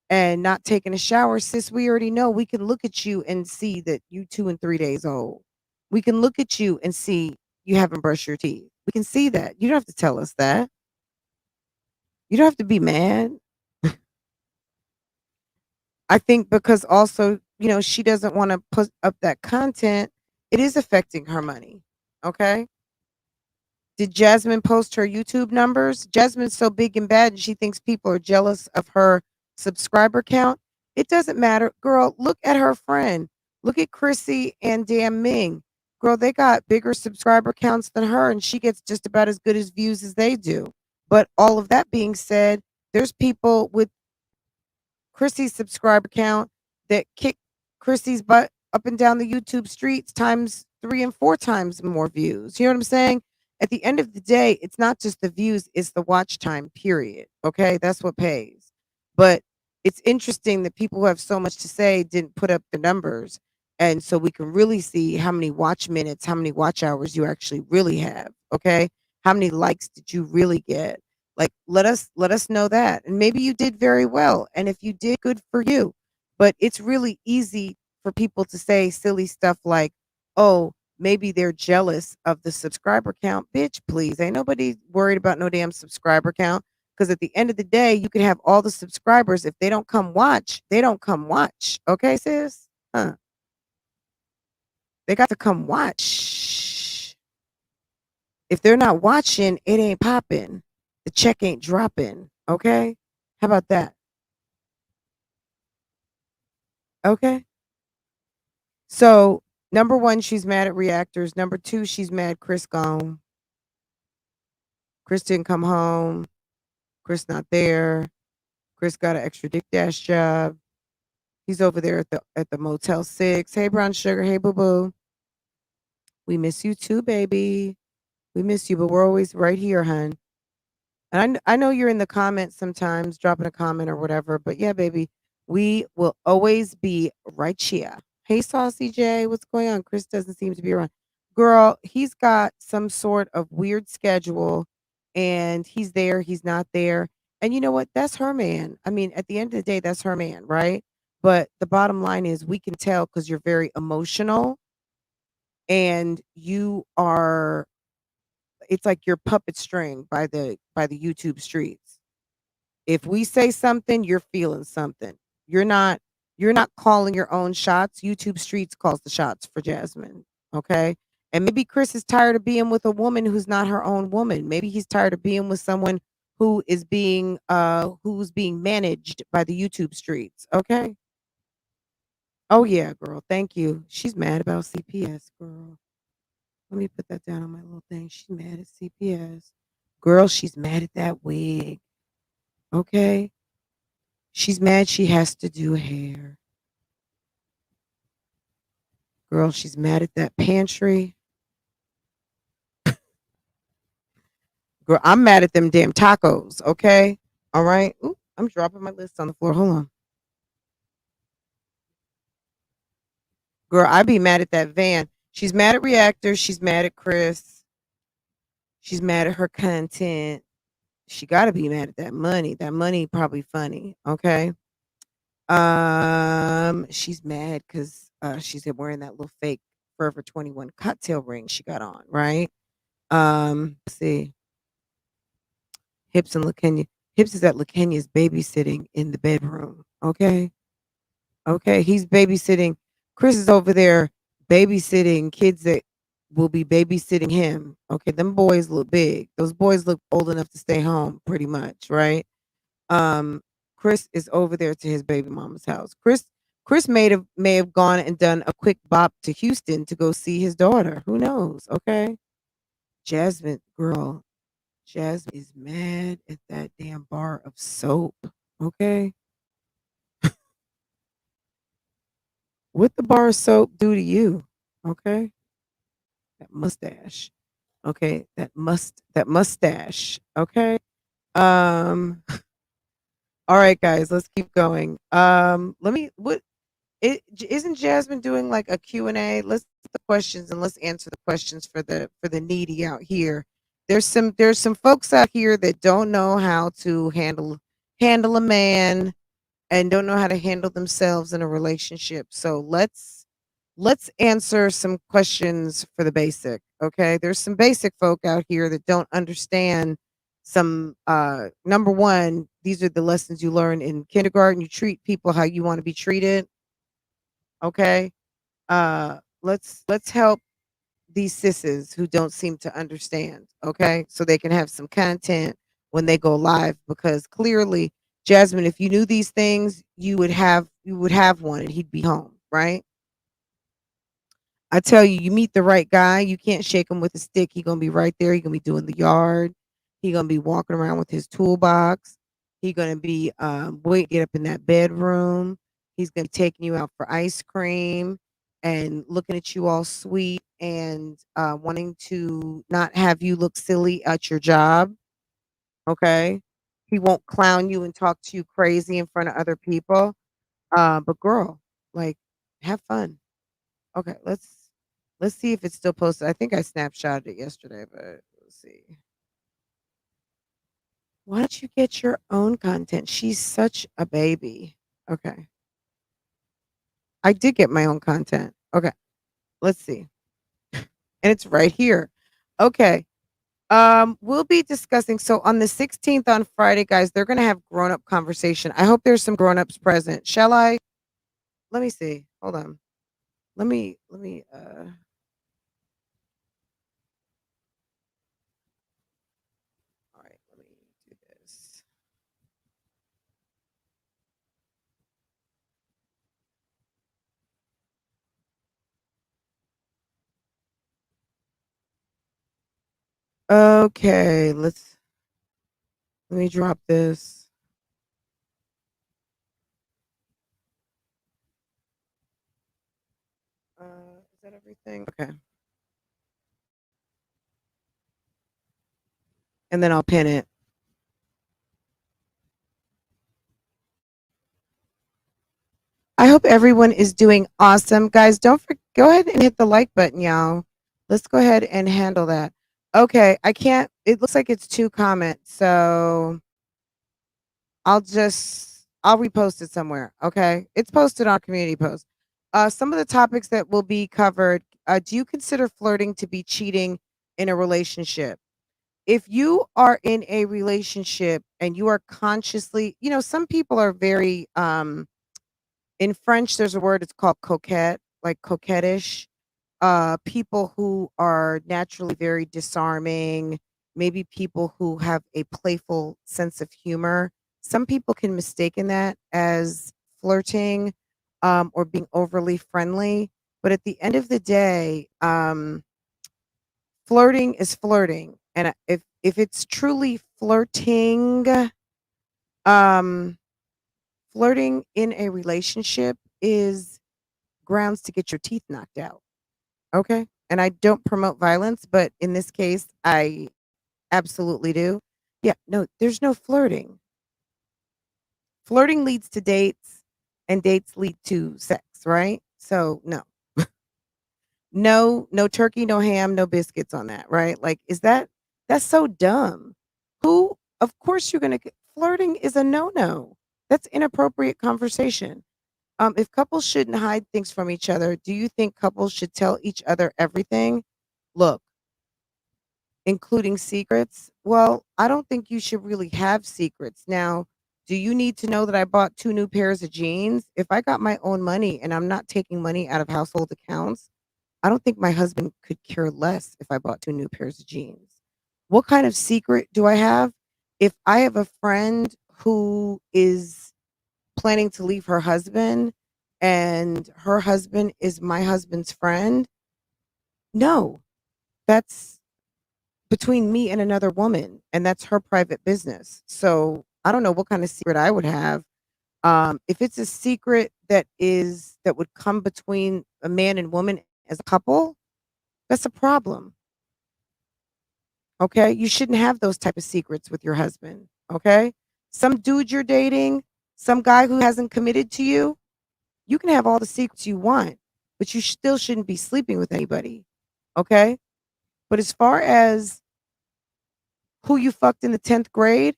and not taking a shower, sis, we already know. We can look at you and see that you 2 and 3 days old. We can look at you and see you haven't brushed your teeth. We can see that. You don't have to tell us that. You don't have to be mad. I think because also, she doesn't want to put up that content. It is affecting her money. Okay. Did Jasmine post her YouTube numbers? Jasmine's so big and bad and she thinks people are jealous of her subscriber count. It doesn't matter. Girl, look at her friend. Look at Chrissy and Dan Ming. Girl, they got bigger subscriber counts than her and she gets just about as good as views as they do. But all of that being said, there's people with Chrissy's subscriber count that kick Chrissy's butt up and down the YouTube streets times 3 and 4 times more views. You know what I'm saying? At the end of the day, it's not just the views, it's the watch time, period. Okay. That's what pays. But it's interesting that people who have so much to say didn't put up the numbers. And so we can really see how many watch minutes, how many watch hours you actually really have. Okay. How many likes did you really get? Like let us know that. And maybe you did very well. And if you did, good for you. But it's really easy for people to say silly stuff like, oh, maybe they're jealous of the subscriber count. Bitch, please. Ain't nobody worried about no damn subscriber count. Because at the end of the day, you can have all the subscribers. If they don't come watch, they don't come watch. Okay, sis? Huh. They got to come watch. If they're not watching, it ain't popping. The check ain't dropping. Okay? How about that? Okay. So, number 1, she's mad at reactors. Number 2, she's mad Chris gone. Chris didn't come home. Chris not there. Chris got an extra dick dash job. He's over there at the Motel 6. Hey, Brown Sugar. Hey, Boo Boo. We miss you too, baby. We miss you, but we're always right here, hun. And I know you're in the comments sometimes, dropping a comment or whatever. But yeah, baby, we will always be right here. Hey, Saucy J, what's going on? Chris doesn't seem to be around. Girl, he's got some sort of weird schedule and he's there, he's not there. And you know what? That's her man. I mean, at the end of the day, that's her man, right? But the bottom line is we can tell because you're very emotional and you are it's like your puppet string by the YouTube streets. If we say something, you're feeling something. You're not you're not calling your own shots. YouTube streets calls the shots for Jasmine. Okay. And maybe Chris is tired of being with a woman who's not her own woman. Maybe he's tired of being with someone who's being managed by the YouTube streets. Okay. Oh yeah, girl. Thank you. She's mad about CPS, girl. Let me put that down on my little thing. She's mad at CPS. Girl, she's mad at that wig. Okay. She's mad she has to do hair. Girl, she's mad at that pantry. Girl, I'm mad at them damn tacos. Okay. All right. Ooh, I'm dropping my list on the floor. Hold on. Girl, I be mad at that van. She's mad at Reactor. She's mad at Chris. She's mad at her content. She got to be mad at that money. That money probably funny. Okay. She's mad because she's wearing that little fake Forever 21 cocktail ring she got on, right? Let's see. Hips and LaKenya. Hips is at LaKenya's babysitting in the bedroom. Okay. Okay. He's babysitting. Chris is over there babysitting kids that will be babysitting him. Okay. Them boys look big. Those boys look old enough to stay home pretty much, right? Um, Chris is over there to his baby mama's house. Chris may have gone and done a quick bop to Houston to go see his daughter. Who knows? Okay. Jasmine, girl, Jasmine is mad at that damn bar of soap. Okay. What the bar of soap do to you? Okay. That mustache. Okay. That mustache. Okay. Um, all right, guys, let's keep going. Let me what isn't Jasmine doing like a Q&A? Let's get the questions and let's answer the questions for the needy out here. There's some folks out here that don't know how to handle a man and don't know how to handle themselves in a relationship. So let's answer some questions for the basic. Okay. There's some basic folk out here that don't understand some number one, these are the lessons you learn in kindergarten. You treat people how you want to be treated. Okay. Let's help these sisses who don't seem to understand. Okay. So they can have some content when they go live because clearly, Jasmine, if you knew these things, you would have one and he'd be home, right? I tell you, you meet the right guy, you can't shake him with a stick. He gonna be right there. He gonna be doing the yard. He gonna be walking around with his toolbox. He gonna be wait, get up in that bedroom. He's gonna be taking you out for ice cream and looking at you all sweet and wanting to not have you look silly at your job. Okay. He won't clown you and talk to you crazy in front of other people. But girl, like, have fun. Okay, let's see if it's still posted. I think I snapshotted it yesterday, but let's see. Why don't you get your own content? She's such a baby. Okay. I did get my own content. Okay. Let's see. And it's right here. Okay. We'll be discussing so on the 16th on Friday, guys, they're gonna have grown-up conversation. I hope there's some grown-ups present. Shall I? Let me see. Hold on. Let me all right, let me do this. Okay, let me drop this. Is that everything? Okay. And then I'll pin it. I hope everyone is doing awesome. Guys, don't forget, go ahead and hit the like button, y'all. Let's go ahead and handle that. Okay, I can't, it looks like it's 2 comments, so I'll repost it somewhere, okay? It's posted on community post. Some of the topics that will be covered, do you consider flirting to be cheating in a relationship? If you are in a relationship and you are consciously, some people are very, in French, there's a word, it's called coquette, like coquettish. People who are naturally very disarming, maybe people who have a playful sense of humor. Some people can mistaken that as flirting, or being overly friendly. But at the end of the day, flirting is flirting. And if it's truly flirting, um, flirting in a relationship is grounds to get your teeth knocked out. Okay. And I don't promote violence, but in this case, I absolutely do. Yeah, no, there's no flirting. Flirting leads to dates, and dates lead to sex, right? So, no. No turkey, no ham, no biscuits on that, right? Like, that's so dumb. Who, of course, you're going to, flirting is a no no. That's inappropriate conversation. If couples shouldn't hide things from each other, do you think couples should tell each other everything? Look, including secrets? Well, I don't think you should really have secrets. Now, do you need to know that I bought 2 new pairs of jeans? If I got my own money and I'm not taking money out of household accounts, I don't think my husband could care less if I bought 2 new pairs of jeans. What kind of secret do I have? If I have a friend who is planning to leave her husband and her husband is my husband's friend, no, that's between me and another woman, and that's her private business. So I don't know what kind of secret I would have. If it's a secret that would come between a man and woman as a couple, that's a problem. Okay, you shouldn't have those type of secrets with your husband. Okay, some dude you're dating, some guy who hasn't committed to you, you can have all the secrets you want, but you still shouldn't be sleeping with anybody. Okay, but as far as who you fucked in the 10th grade,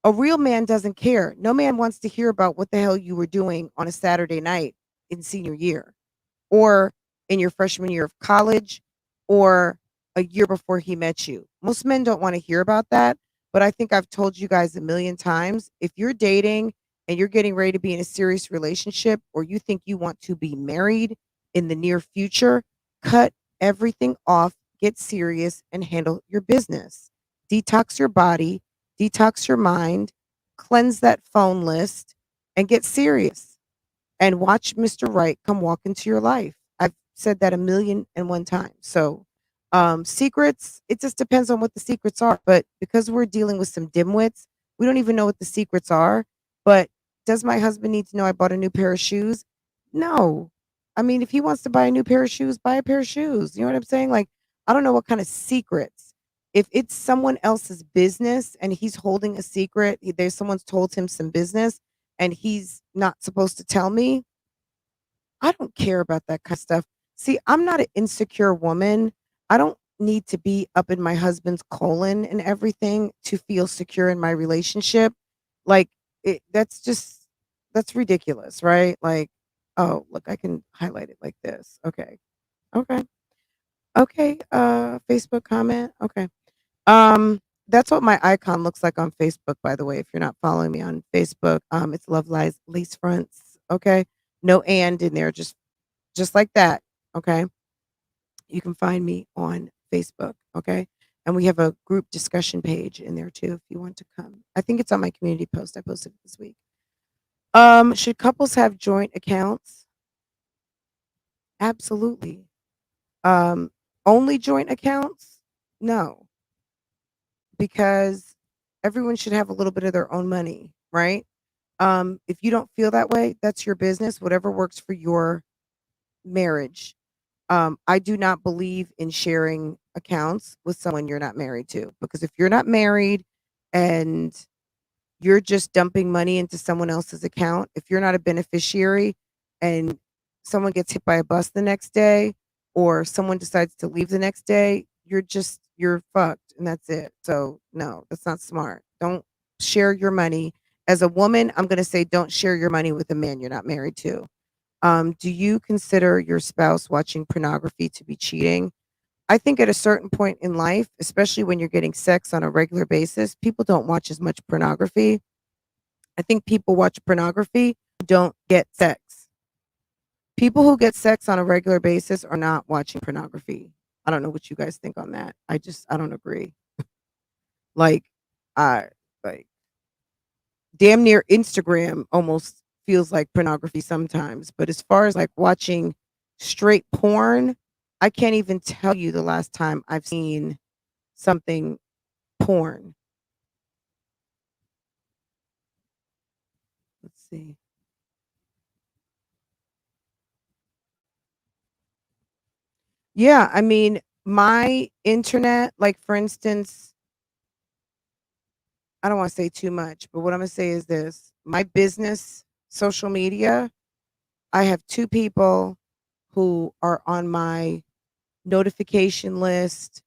a real man doesn't care. No man wants to hear about what the hell you were doing on a Saturday night in senior year or in your freshman year of college or a year before he met you. Most men don't want to hear about that, but I think I've told you guys a million times, if you're dating and you're getting ready to be in a serious relationship or you think you want to be married in the near future, cut everything off, get serious and handle your business. Detox your body, detox your mind, cleanse that phone list and get serious and watch Mr. Right come walk into your life. I've said that a million and one times. So, secrets, it just depends on what the secrets are. But because we're dealing with some dimwits, we don't even know what the secrets are. But does my husband need to know I bought a new pair of shoes? No. I mean, if he wants to buy a new pair of shoes, buy a pair of shoes. You know what I'm saying? Like, I don't know what kind of secrets. If it's someone else's business and he's holding a secret, there's someone's told him some business and he's not supposed to tell me, I don't care about that kind of stuff. See, I'm not an insecure woman. I don't need to be up in my husband's colon and everything to feel secure in my relationship. Like that's ridiculous, right? Like, oh, look, I can highlight it like this. Okay. Okay. Okay. Facebook comment. Okay. That's what my icon looks like on Facebook, by the way. If you're not following me on Facebook, it's Love Lies Lacefronts. Okay. No and in there, just like that. Okay. You can find me on Facebook. Okay. And we have a group discussion page in there too if you want to come. I think it's on my community post. I posted it this week. Should couples have joint accounts? Absolutely. Um, only joint accounts? No. because everyone should have a little bit of their own money, right? If you don't feel that way, that's your business, whatever works for your marriage. I do not believe in sharing accounts with someone you're not married to, because if you're not married and you're just dumping money into someone else's account, if you're not a beneficiary and someone gets hit by a bus the next day or someone decides to leave the next day, you're fucked and that's it. So no, that's not smart. Don't share your money. As a woman, I'm going to say don't share your money with a man you're not married to. Do you consider your spouse watching pornography to be cheating? I think at a certain point in life, especially when you're getting sex on a regular basis, people don't watch as much pornography. I think people watch pornography who don't get sex. People who get sex on a regular basis are not watching pornography. I don't know what you guys think on that. I don't agree. Like I like damn near Instagram almost feels like pornography sometimes. But as far as like watching straight porn, I can't even tell you the last time I've seen something porn. Let's see. Yeah, I mean, my internet, like for instance, I don't want to say too much, but what I'm going to say is this. My business social media, I have two people who are on my notification list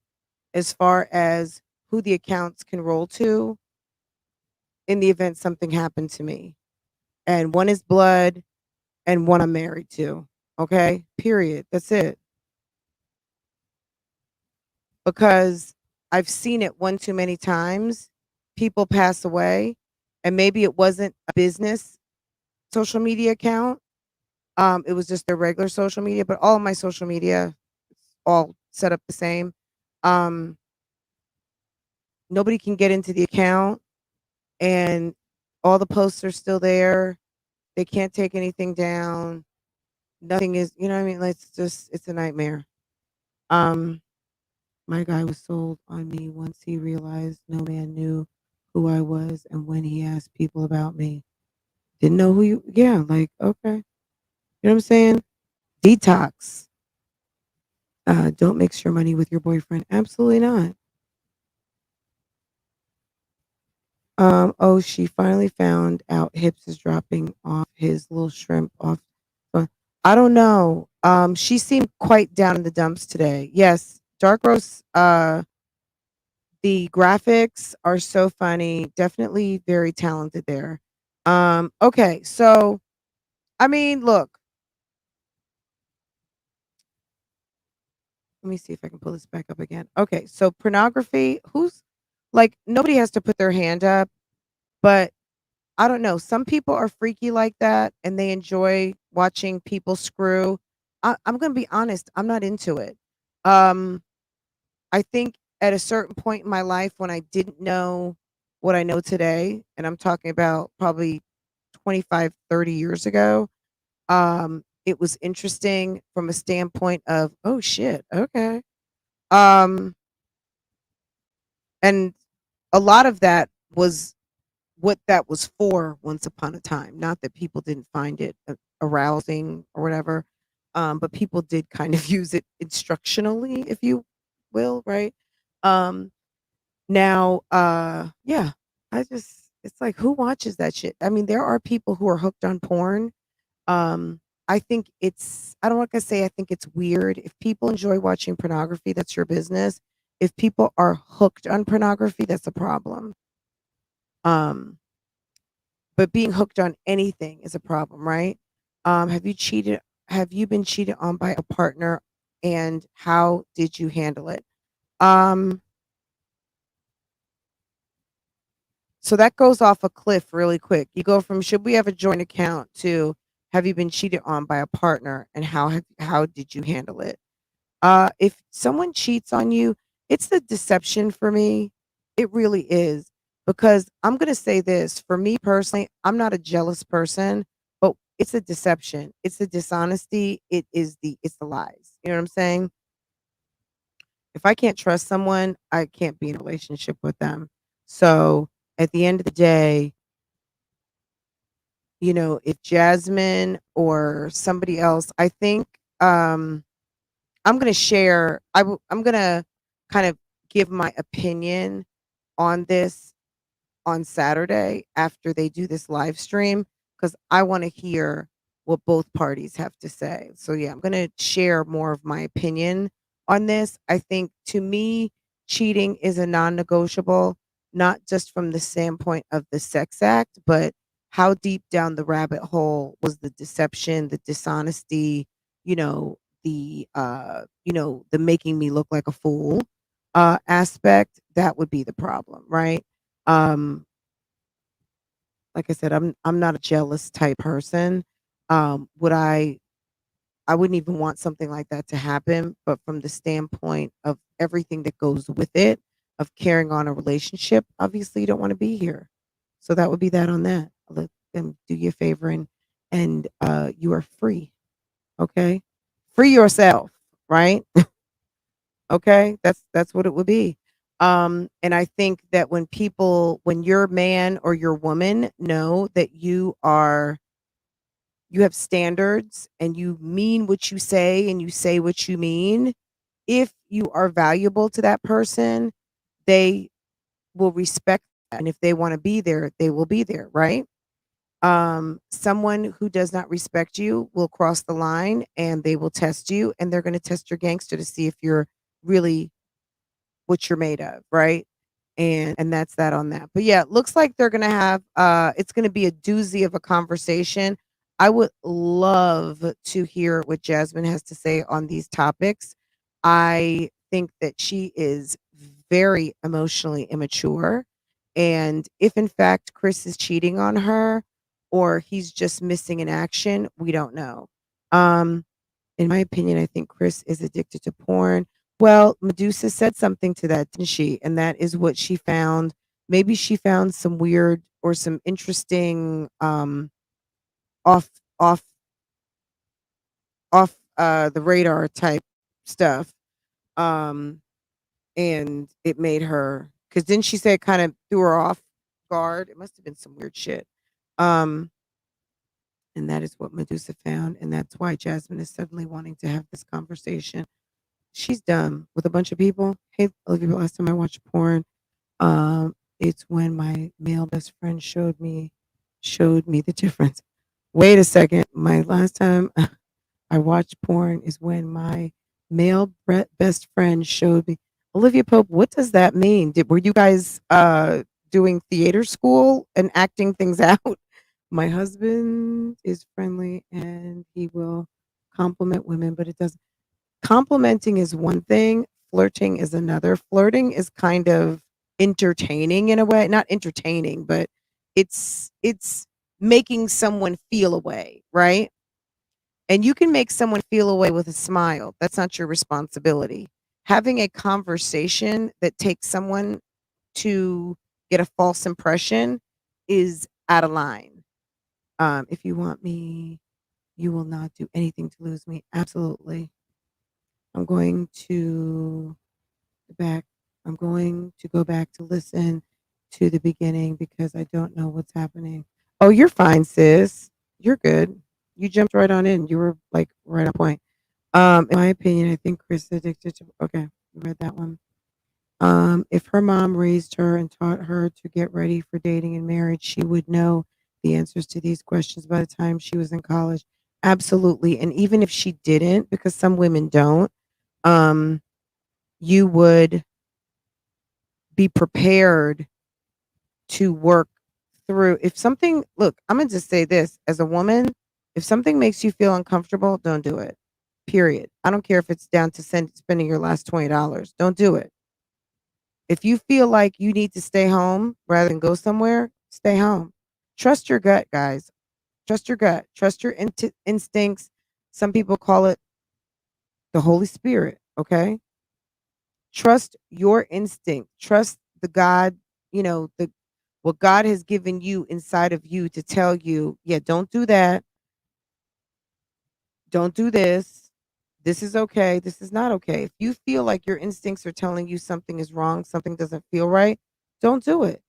as far as who the accounts can roll to in the event something happened to me. And one is blood and one I'm married to. Okay? Period. That's it. Because I've seen it one too many times. People pass away and maybe it wasn't a business social media account. It was just their regular social media, but all of my social media all set up the same. Um, Nobody can get into the account and all the posts are still there. They can't take anything down. Nothing is, you know what I mean? Like, it's a nightmare. Um, my guy was sold on me once he realized no man knew who I was, and when he asked people about me, didn't know who you. Yeah, like okay, you know what I'm saying? Detox. Don't mix your money with your boyfriend. Absolutely not. Oh, she finally found out Hips is dropping off his little shrimp off. I don't know. She seemed quite down in the dumps today. Yes, Dark Roast. The graphics are so funny. Definitely very talented there. Okay, so I mean, look, let me see if I can pull this back up again. Okay, so pornography, who's like nobody has to put their hand up, but I don't know. Some people are freaky like that and they enjoy watching people screw. I'm gonna be honest, I'm not into it. Um, I think at a certain point in my life when I didn't know what I know today, and I'm talking about probably 25, 30 years ago, it was interesting from a standpoint of, oh shit, okay. Um, and a lot of that was what that was for once upon a time. Not that people didn't find it arousing or whatever, but people did kind of use it instructionally, if you will, right? Um, Now, yeah, it's like who watches that shit? I mean, there are people who are hooked on porn. I think I don't like to say I think it's weird. If people enjoy watching pornography, that's your business. If people are hooked on pornography, that's a problem. Um, but being hooked on anything is a problem, right? Have you cheated? Have you been cheated on by a partner, and how did you handle it? Um, So that goes off a cliff really quick. You go from should we have a joint account to have you been cheated on by a partner and how did you handle it? If someone cheats on you, it's the deception for me. It really is. Because I'm going to say this, for me personally, I'm not a jealous person, but it's a deception. It's the dishonesty, it's the lies. You know what I'm saying? If I can't trust someone, I can't be in a relationship with them. So at the end of the day, if Jasmine or somebody else, I think I'm going to share. I'm going to kind of give my opinion on this on Saturday after they do this live stream because I want to hear what both parties have to say. So yeah, I'm going to share more of my opinion on this. I think to me, cheating is a non-negotiable, not just from the standpoint of the sex act, but how deep down the rabbit hole was the deception, the dishonesty, the making me look like a fool aspect. That would be the problem, right? Um, like I said, I'm not a jealous type person. Would I wouldn't even want something like that to happen, but from the standpoint of everything that goes with it, of carrying on a relationship, obviously you don't want to be here. So that would be that on that. Let them do you a favor and you are free. Okay? Free yourself, right? Okay, that's what it would be. And I think that when your man or your woman know that you have standards and you mean what you say and you say what you mean, if you are valuable to that person, they will respect that. And if they want to be there, they will be there, right? Someone who does not respect you will cross the line and they will test you and they're going to test your gangster to see if you're really what you're made of, right? And that's that on that. But yeah, it looks like they're gonna have it's gonna be a doozy of a conversation. I would love to hear what Jasmine has to say on these topics. I think that she is very emotionally immature. And if in fact Chris is cheating on her or he's just missing in action, we don't know. Um, in my opinion, I think Chris is addicted to porn. Well, Medusa said something to that, didn't she? And that is what she found. Maybe she found some weird or some interesting off off off the radar type stuff. Um and it made her because didn't she say it kind of threw her off guard? It must have been some weird shit. Um and that is what Medusa found, and that's why Jasmine is suddenly wanting to have this conversation. She's done with a bunch of people. Hey, Olivia, last time I watched porn, it's when my male best friend showed me the difference. Wait a second. My last time I watched porn is when my best friend showed me. Olivia Pope, what does that mean? Were you guys doing theater school and acting things out? My husband is friendly and he will compliment women, but it doesn't. Complimenting is one thing, flirting is another. Flirting is kind of entertaining in a way, not entertaining, but it's making someone feel a way, right? And you can make someone feel a way with a smile. That's not your responsibility. Having a conversation that takes someone to get a false impression is out of line. If you want me, you will not do anything to lose me. Absolutely. I'm going to back. I'm going to go back to listen to the beginning because I don't know what's happening. Oh, you're fine, sis. You're good. You jumped right on in. You were like right on point. In my opinion, I think Chris is addicted to. Okay, you read that one. If her mom raised her and taught her to get ready for dating and marriage, she would know the answers to these questions by the time she was in college. Absolutely. And even if she didn't, because some women don't, um, you would be prepared to work through. If something, look, I'm going to just say this as a woman, if something makes you feel uncomfortable, don't do it. Period. I don't care if it's down to spending your last $20. Don't do it. If you feel like you need to stay home rather than go somewhere, stay home. Trust your gut, guys. Trust your gut. Trust your instincts. Some people call it the Holy Spirit. Okay. Trust your instinct. Trust the God, the what God has given you inside of you to tell you, yeah, don't do that. Don't do this. This is okay. This is not okay. If you feel like your instincts are telling you something is wrong, something doesn't feel right, don't do it.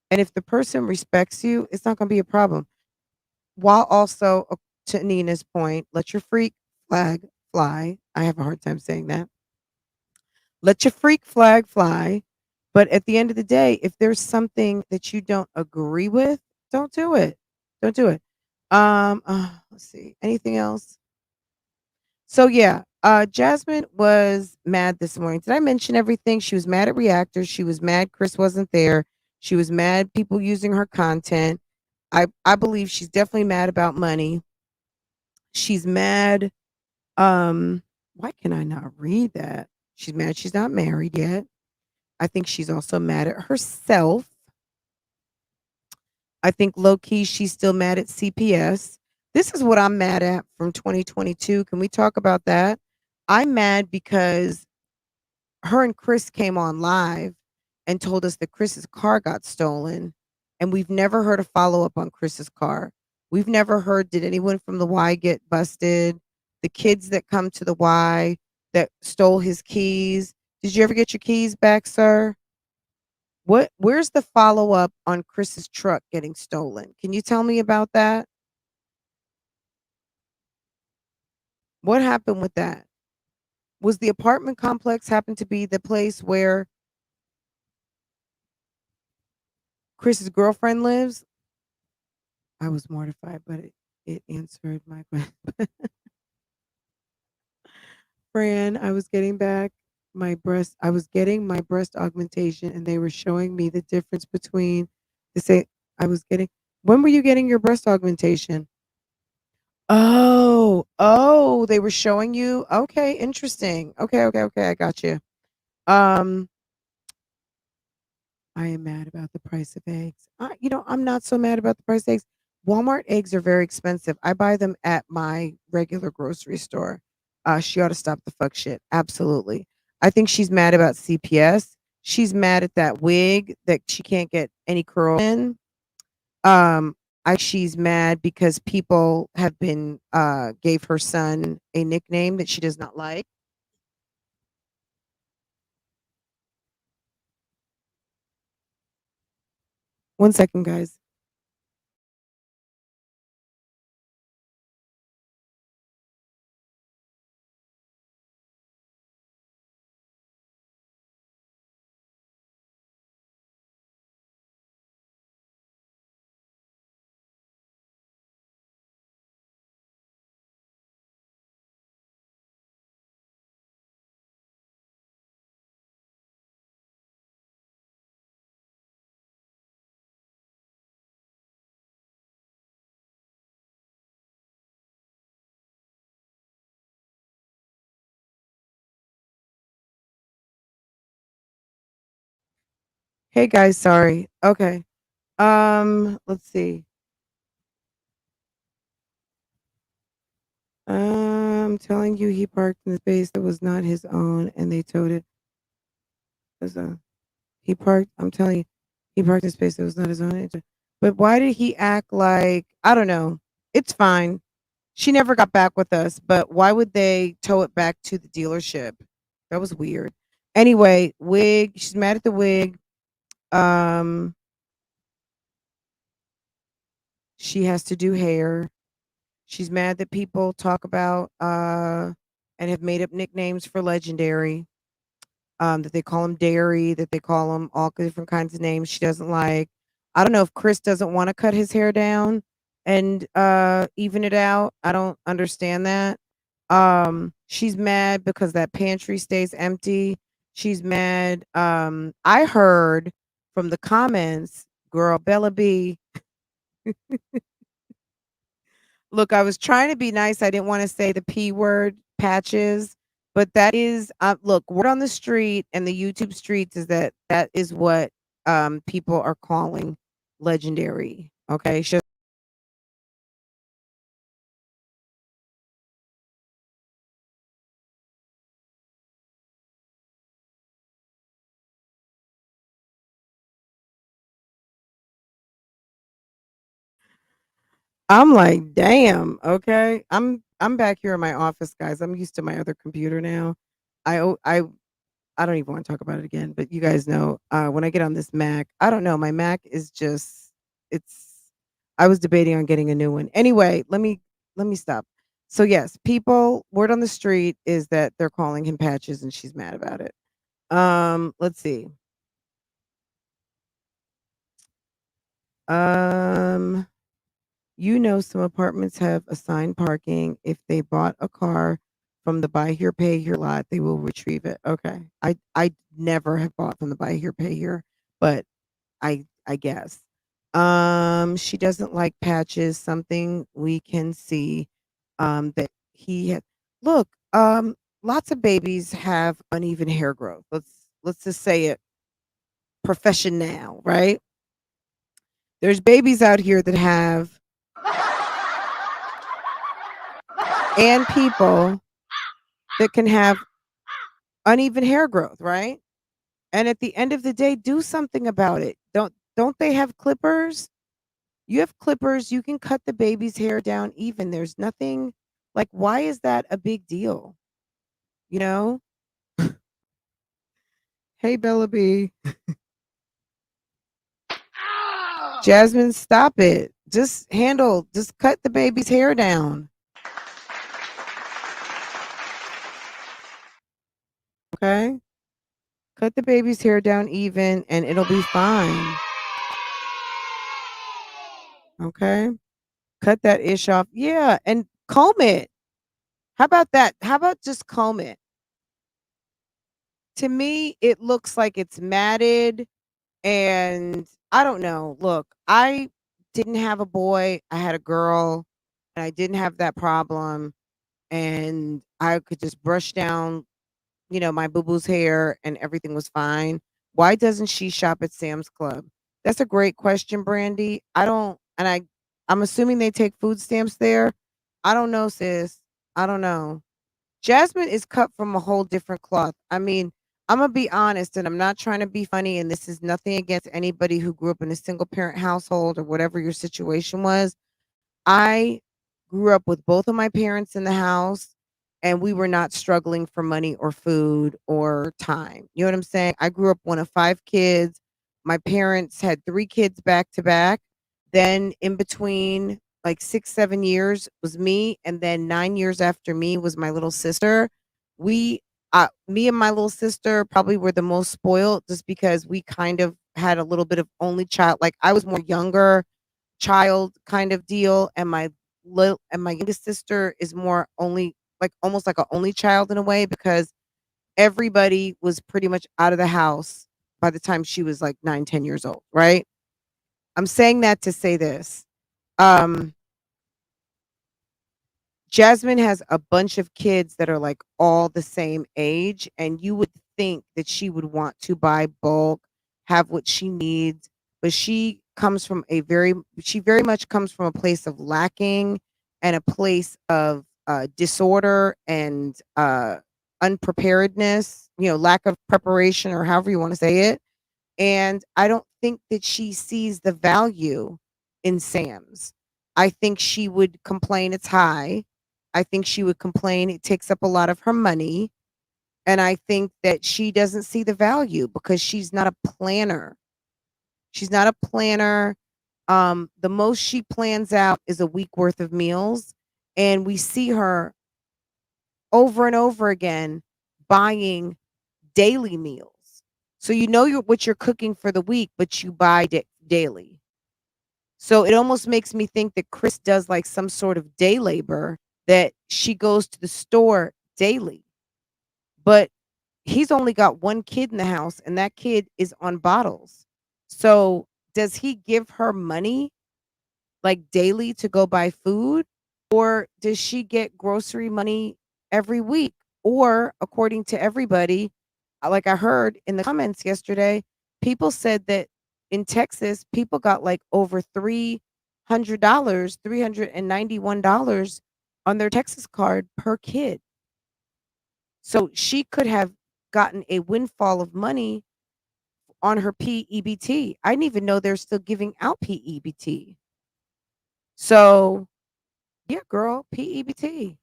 And if the person respects you, it's not going to be a problem. While also, to Nina's point, let your freak flag fly. I have a hard time saying that. Let your freak flag fly. But at the end of the day, if there's something that you don't agree with, don't do it. Don't do it. Let's see. Anything else? So yeah, Jasmine was mad this morning. Did I mention everything? She was mad at Reactor. She was mad Chris wasn't there. She was mad people using her content. I believe she's definitely mad about money. She's mad. Why can I not read that? She's mad she's not married yet. I think she's also mad at herself. I think low key she's still mad at CPS. This is what I'm mad at from 2022. Can we talk about that? I'm mad because her and Chris came on live and told us that Chris's car got stolen, and we've never heard a follow up on Chris's car. We've never heard, did anyone from the Y get busted? The kids that come to the Y that stole his keys. Did you ever get your keys back, sir? Where's the follow up on Chris's truck getting stolen? Can you tell me about that? What happened with that? Was the apartment complex happen to be the place where Chris's girlfriend lives? I was mortified, but it answered my question. Fran, I was getting back my breast. I was getting my breast augmentation, and they were showing me the difference between the say. I was getting. When were you getting your breast augmentation? Oh, they were showing you. Okay, interesting. Okay. I got you. Um, I am mad about the price of eggs. I'm not so mad about the price of eggs. Walmart eggs are very expensive. I buy them at my regular grocery store. She ought to stop the fuck shit. Absolutely. I think she's mad about CPS. She's mad at that wig that she can't get any curl in. Um, she's mad because people have been gave her son a nickname that she does not like. One second, guys. Hey guys, sorry. Okay. Let's see. I'm telling you, he parked in the space that was not his own, and they towed it. As a, he parked. I'm telling you, he parked in a space that was not his own. But why did he act like? I don't know. It's fine. She never got back with us, but why would they tow it back to the dealership? That was weird. Anyway, wig. She's mad at the wig. Um, she has to do hair. She's mad that people talk about and have made up nicknames for Legendary. That they call him Dairy, that they call him all different kinds of names she doesn't like. I don't know if Chris doesn't want to cut his hair down and even it out. I don't understand that. She's mad because that pantry stays empty. She's mad. I heard from the comments, girl, Bella B. Look, I was trying to be nice. I didn't want to say the P word, patches, but that is look, word on the street and the YouTube streets is that that is what people are calling Legendary. Okay. I'm like, damn, okay. I'm I'm back here in my office, guys. I'm used to my other computer now. I o- I don't even want to talk about it again, but you guys know when I get on this Mac, I don't know. My Mac is just it's. I was debating on getting a new one. Anyway, let me stop. So yes, people. Word on the street is that they're calling him Patches, and she's mad about it. Let's see. Um, some apartments have assigned parking. If they bought a car from the buy here, pay here lot, they will retrieve it. Okay. I never have bought from the buy here, pay here, but I guess. She doesn't like Patches, something we can see that he had look, lots of babies have uneven hair growth. Let's just say it professional, right? There's babies out here that have and people that can have uneven hair growth, right? And at the end of the day, do something about it. Don't they have clippers? You have clippers, you can cut the baby's hair down even. There's nothing like why is that a big deal? You know? Hey Bella B. Jasmine, stop it. Just cut the baby's hair down. Okay? Cut the baby's hair down even and it'll be fine. Okay? Cut that ish off. Yeah, and comb it. How about that? How about just comb it? To me, it looks like it's matted and I don't know. Look, I didn't have a boy. I had a girl and I didn't have that problem and I could just brush down, my boo-boo's hair and everything was fine. Why doesn't she shop at Sam's Club? That's a great question, Brandy. I don't and I'm assuming they take food stamps there. I don't know, sis. I don't know. Jasmine is cut from a whole different cloth. I mean, I'm gonna be honest, and I'm not trying to be funny, and this is nothing against anybody who grew up in a single parent household or whatever your situation was. I grew up with both of my parents in the house, and we were not struggling for money or food or time. You know what I'm saying? I grew up one of 5 kids. My parents had 3 kids back to back. Then in between like 6, 7 years was me, and then 9 years after me was my little sister. We Me and my little sister probably were the most spoiled just because we kind of had a little bit of only child. Like I was more younger child kind of deal and my youngest sister is more only like almost like a only child in a way because everybody was pretty much out of the house by the time she was like 9, 10 years old, right? I'm saying that to say this. um Jasmine has a bunch of kids that are like all the same age, and you would think that she would want to buy bulk, have what she needs, but she very much comes from a place of lacking and a place of disorder and unpreparedness, lack of preparation or however you want to say it. And I don't think that she sees the value in Sam's. I think she would complain it's high. I think she would complain it takes up a lot of her money. And I think that she doesn't see the value because she's not a planner. She's not a planner. The most she plans out is a week worth of meals. And we see her over and over again buying daily meals. So what you're cooking for the week, but you buy daily. So it almost makes me think that Chris does like some sort of day labor that she goes to the store daily. But he's only got one kid in the house and that kid is on bottles. So does he give her money like daily to go buy food? Or does she get grocery money every week? Or according to everybody, like I heard in the comments yesterday, people said that in Texas, people got like over $300, $391 on their Texas card per kid. So she could have gotten a windfall of money on her PEBT. I didn't even know they're still giving out PEBT. So, yeah, girl, PEBT.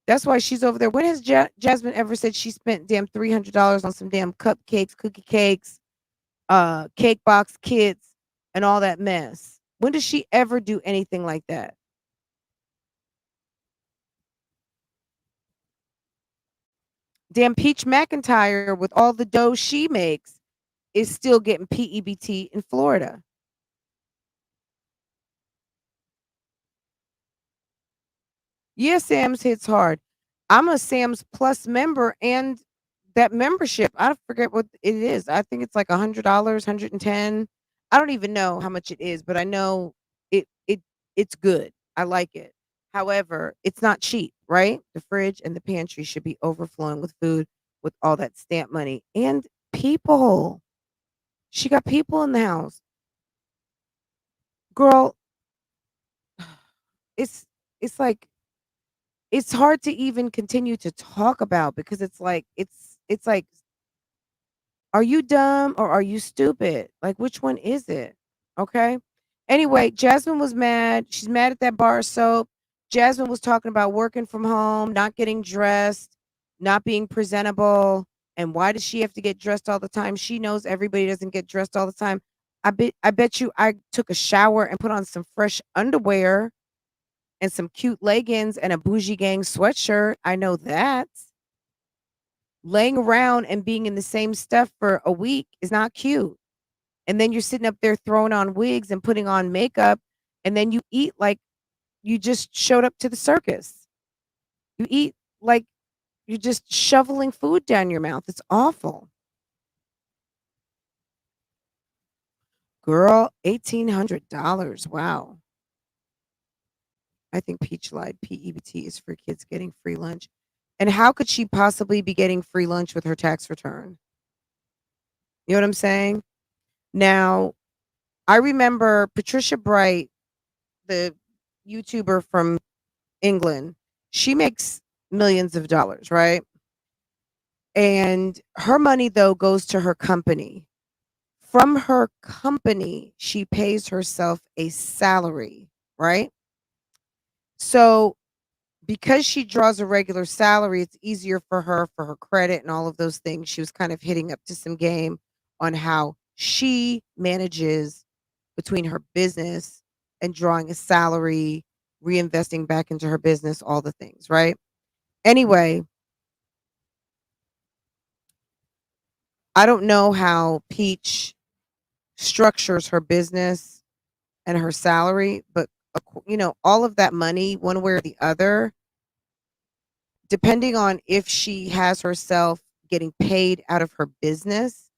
That's why she's over there. When has Jasmine ever said she spent damn $300 on some damn cupcakes, cookie cakes, cake box kits, and all that mess? When does she ever do anything like that? Damn Peach McIntyre with all the dough she makes is still getting PEBT in Florida. Yeah, Sam's hits hard. I'm a Sam's Plus member, and that membership, I forget what it is. I think it's like $100, 110. I don't even know how much it is, but I know it's good. I like it. However, it's not cheap, right? The fridge and the pantry should be overflowing with food with all that stamp money and people. She got people in the house. Girl, it's it's like it's hard to even continue to talk about because it's like, are you dumb or are you stupid? Like, which one is it? Okay. Anyway, Jasmine was mad. She's mad at that bar of soap. Jasmine was talking about working from home, not getting dressed, not being presentable. And why does she have to get dressed all the time? She knows everybody doesn't get dressed all the time. I bet you I took a shower and put on some fresh underwear and some cute leggings and a BougieGang sweatshirt. I know that. Laying around and being in the same stuff for a week is not cute. And then you're sitting up there throwing on wigs and putting on makeup, and then you eat like you just showed up to the circus. You eat like you're just shoveling food down your mouth. It's awful. Girl, $1,800. Wow. I think Peach lied. PEBT is for kids getting free lunch. And how could she possibly be getting free lunch with her tax return? You know what I'm saying? Now, I remember Patricia Bright, the YouTuber from England. She makes millions of dollars, right? And her money, though, goes to her company. From her company, she pays herself a salary, right? So because she draws a regular salary, it's easier for her credit and all of those things. She was kind of hitting up to some game on how she manages between her business and drawing a salary, reinvesting back into her business, all the things, right? Anyway, I don't know how Peach structures her business and her salary, but all of that money, one way or the other, depending on if she has herself getting paid out of her business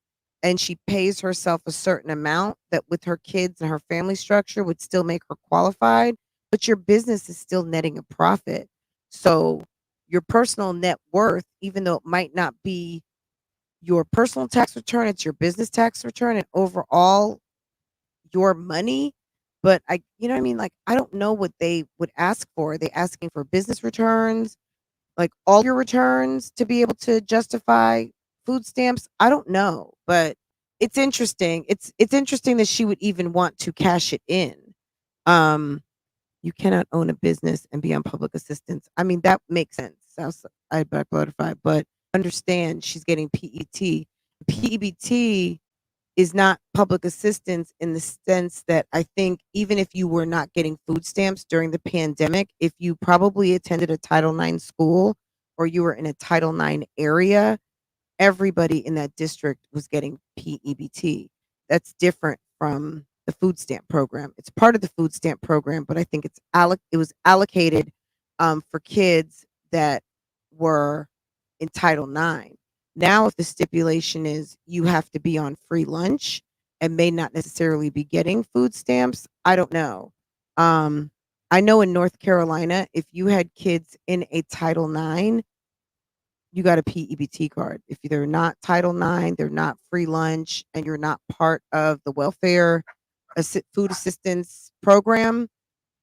and she pays herself a certain amount that with her kids and her family structure would still make her qualified, but your business is still netting a profit. So your personal net worth, even though it might not be your personal tax return, it's your business tax return and overall your money. But you know what I mean? Like, I don't know what they would ask for. Are they asking for business returns? Like all your returns to be able to justify food stamps? I don't know, but it's interesting. It's interesting that she would even want to cash it in. Um, you cannot own a business and be on public assistance. I mean, that makes sense. I back notified, but understand she's getting PET. PEBT is not public assistance in the sense that I think even if you were not getting food stamps during the pandemic, if you probably attended a Title IX school or you were in a Title IX area, everybody in that district was getting PEBT. That's different from the food stamp program. It's part of the food stamp program, but I think it was allocated for kids that were in Title IX. Now, if the stipulation is you have to be on free lunch and may not necessarily be getting food stamps, I don't know. Um, I know in North Carolina, if you had kids in a Title IX, you got a PEBT card. If they're not Title IX, they're not free lunch, and you're not part of the welfare food assistance program.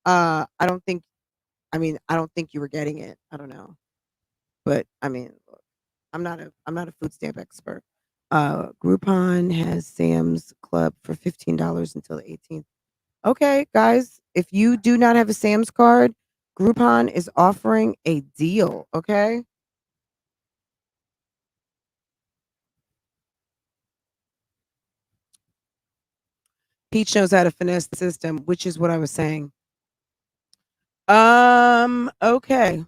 I don't think. I don't think you were getting it. I don't know, but I mean, look, I'm not a food stamp expert. Groupon has Sam's Club for $15 until the 18th. Okay, guys, if you do not have a Sam's card, Groupon is offering a deal, okay? Peach knows how to finesse the system, which is what I was saying. Okay.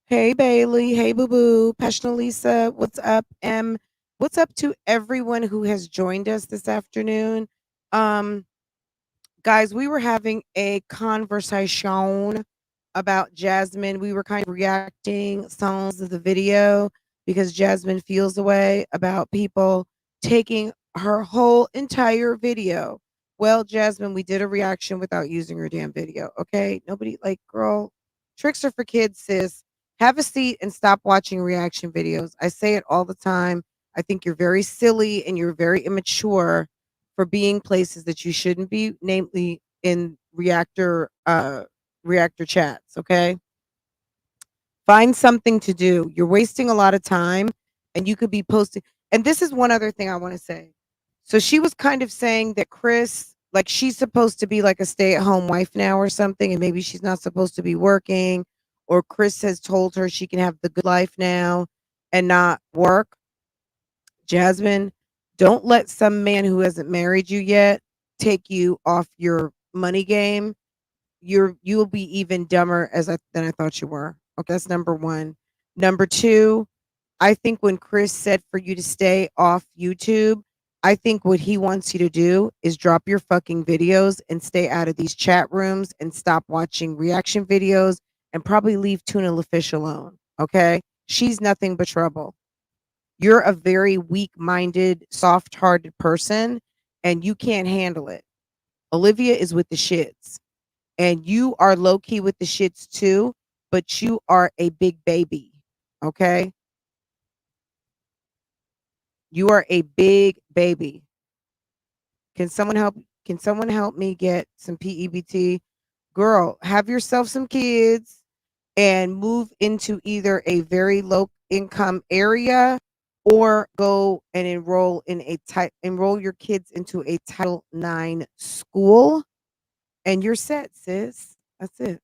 Hey Bailey, hey Boo Boo, Passion Lisa, what's up? What's up to everyone who has joined us this afternoon? Um, Guys, we were having a conversation about Jasmine. We were kind of reacting songs of the video because Jasmine feels the way about people taking her whole entire video. Well, Jasmine, we did a reaction without using her damn video. Okay. Nobody, like, girl, tricks are for kids, sis. Have a seat and stop watching reaction videos. I say it all the time. I think you're very silly and you're very immature for being places that you shouldn't be, namely in reactor chats, okay? Find something to do. You're wasting a lot of time and you could be posting. And this is one other thing I want to say. So she was kind of saying that Chris, like, she's supposed to be like a stay-at-home wife now or something, and maybe she's not supposed to be working, or Chris has told her she can have the good life now and not work. Jasmine, don't let some man who hasn't married you yet take you off your money game. You'll be even dumber than I thought you were. Okay, that's number one. Number two, I think when Chris said for you to stay off YouTube, I think what he wants you to do is drop your fucking videos and stay out of these chat rooms and stop watching reaction videos and probably leave Tuna Fish alone. Okay, she's nothing but trouble. You're a very weak-minded, soft-hearted person, and you can't handle it. Olivia is with the shits, and you are low-key with the shits too, but you are a big baby, okay? You are a big baby. Can someone help me get some PEBT? Girl, have yourself some kids and move into either a very low income area or go and enroll your kids into a Title IX school, and you're set, sis. That's it.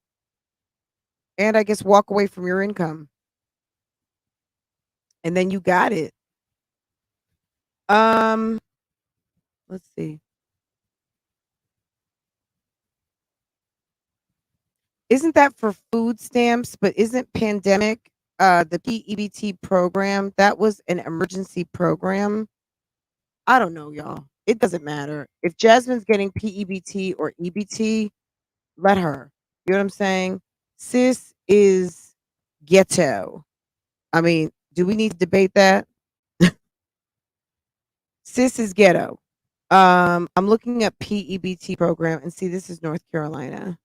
And I guess walk away from your income, and then you got it. Um, let's see. Isn't that for food stamps? But isn't pandemic the PEBT program? That was an emergency program. I don't know, y'all. It doesn't matter. If Jasmine's getting PEBT or EBT, let her. You know what I'm saying? Sis is ghetto. I mean, do we need to debate that? Sis is ghetto. I'm looking at PEBT program and see this is North Carolina.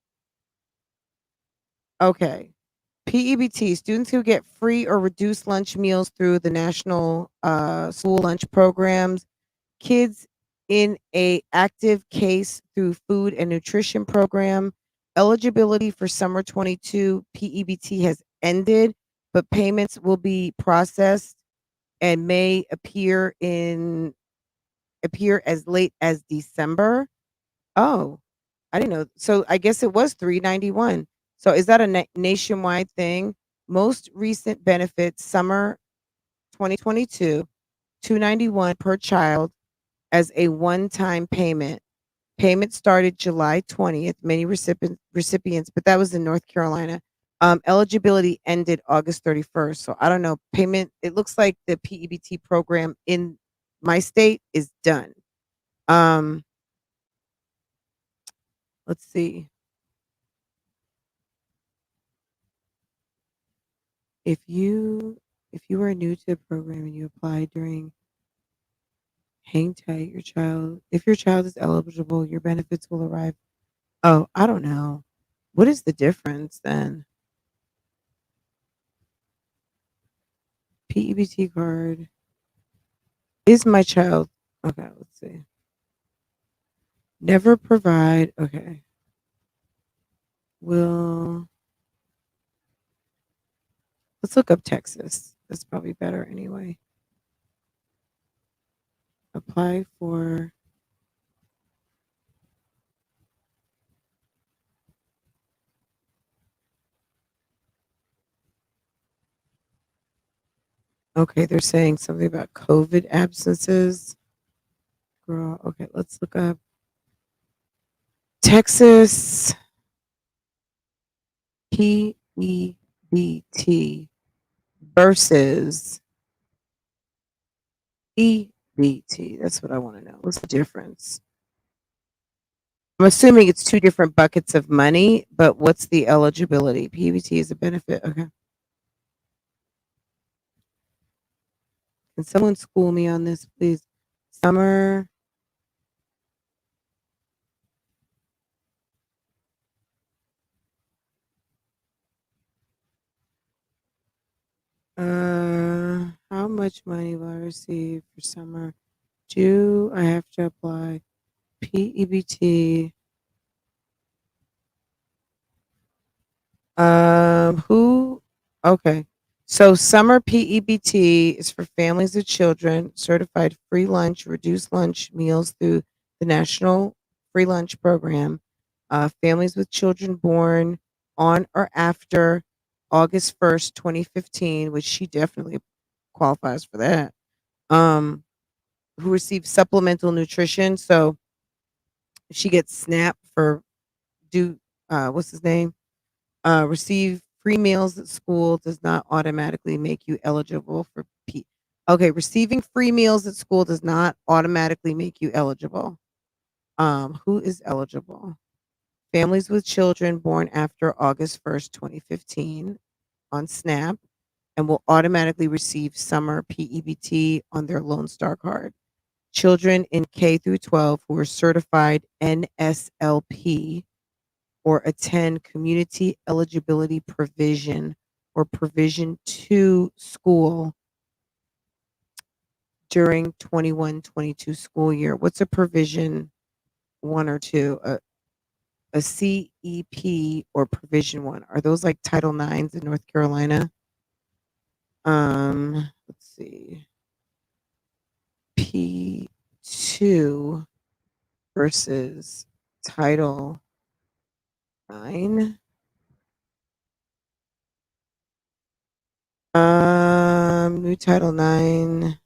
Okay. PEBT, students who get free or reduced lunch meals through the National School Lunch Programs, kids in a active case through food and nutrition program. Eligibility for summer 22 PEBT has ended, but payments will be processed and may appear as late as December. Oh, I didn't know. So I guess it was 391. So is that a nationwide thing? Most recent benefits summer 2022, 291 per child as a one-time payment. Payment started July 20th. Many recipients, but that was in North Carolina. Eligibility ended August 31st. So I don't know. Payment, it looks like the PEBT program in my state is done. Let's see. If you are new to the program and you applied during, hang tight, if your child is eligible, your benefits will arrive. Oh, I don't know. What is the difference then? PEBT card. Is my child okay, let's see. Never provide, okay. Will let's look up Texas. That's probably better anyway. Apply for Okay, they're saying something about COVID absences. Girl, okay, let's look up Texas PEBT versus EBT. That's what I want to know. What's the difference? I'm assuming it's two different buckets of money, but what's the eligibility? PEBT is a benefit. Okay. Can someone school me on this, please? Summer. How much money will I receive for summer? Do I have to apply PEBT? Who? Okay. So summer PEBT is for families with children, certified free lunch, reduced lunch meals through the National Free Lunch Program. Families with children born on or after August 1st, 2015, which she definitely qualifies for that. Who receive supplemental nutrition. So she gets SNAP for do what's his name? Receive free meals at school does not automatically make you eligible for P. Okay, receiving free meals at school does not automatically make you eligible. Who is eligible? Families with children born after August 1st, 2015 on SNAP and will automatically receive summer PEBT on their Lone Star card. Children in K through 12 who are certified NSLP or attend community eligibility provision or provision 2 school during 21-22 school year. What's a provision 1 or 2? A CEP or provision 1. Are those like Title Nines in North Carolina? Let's see. P2 versus Title 9. New Title 9.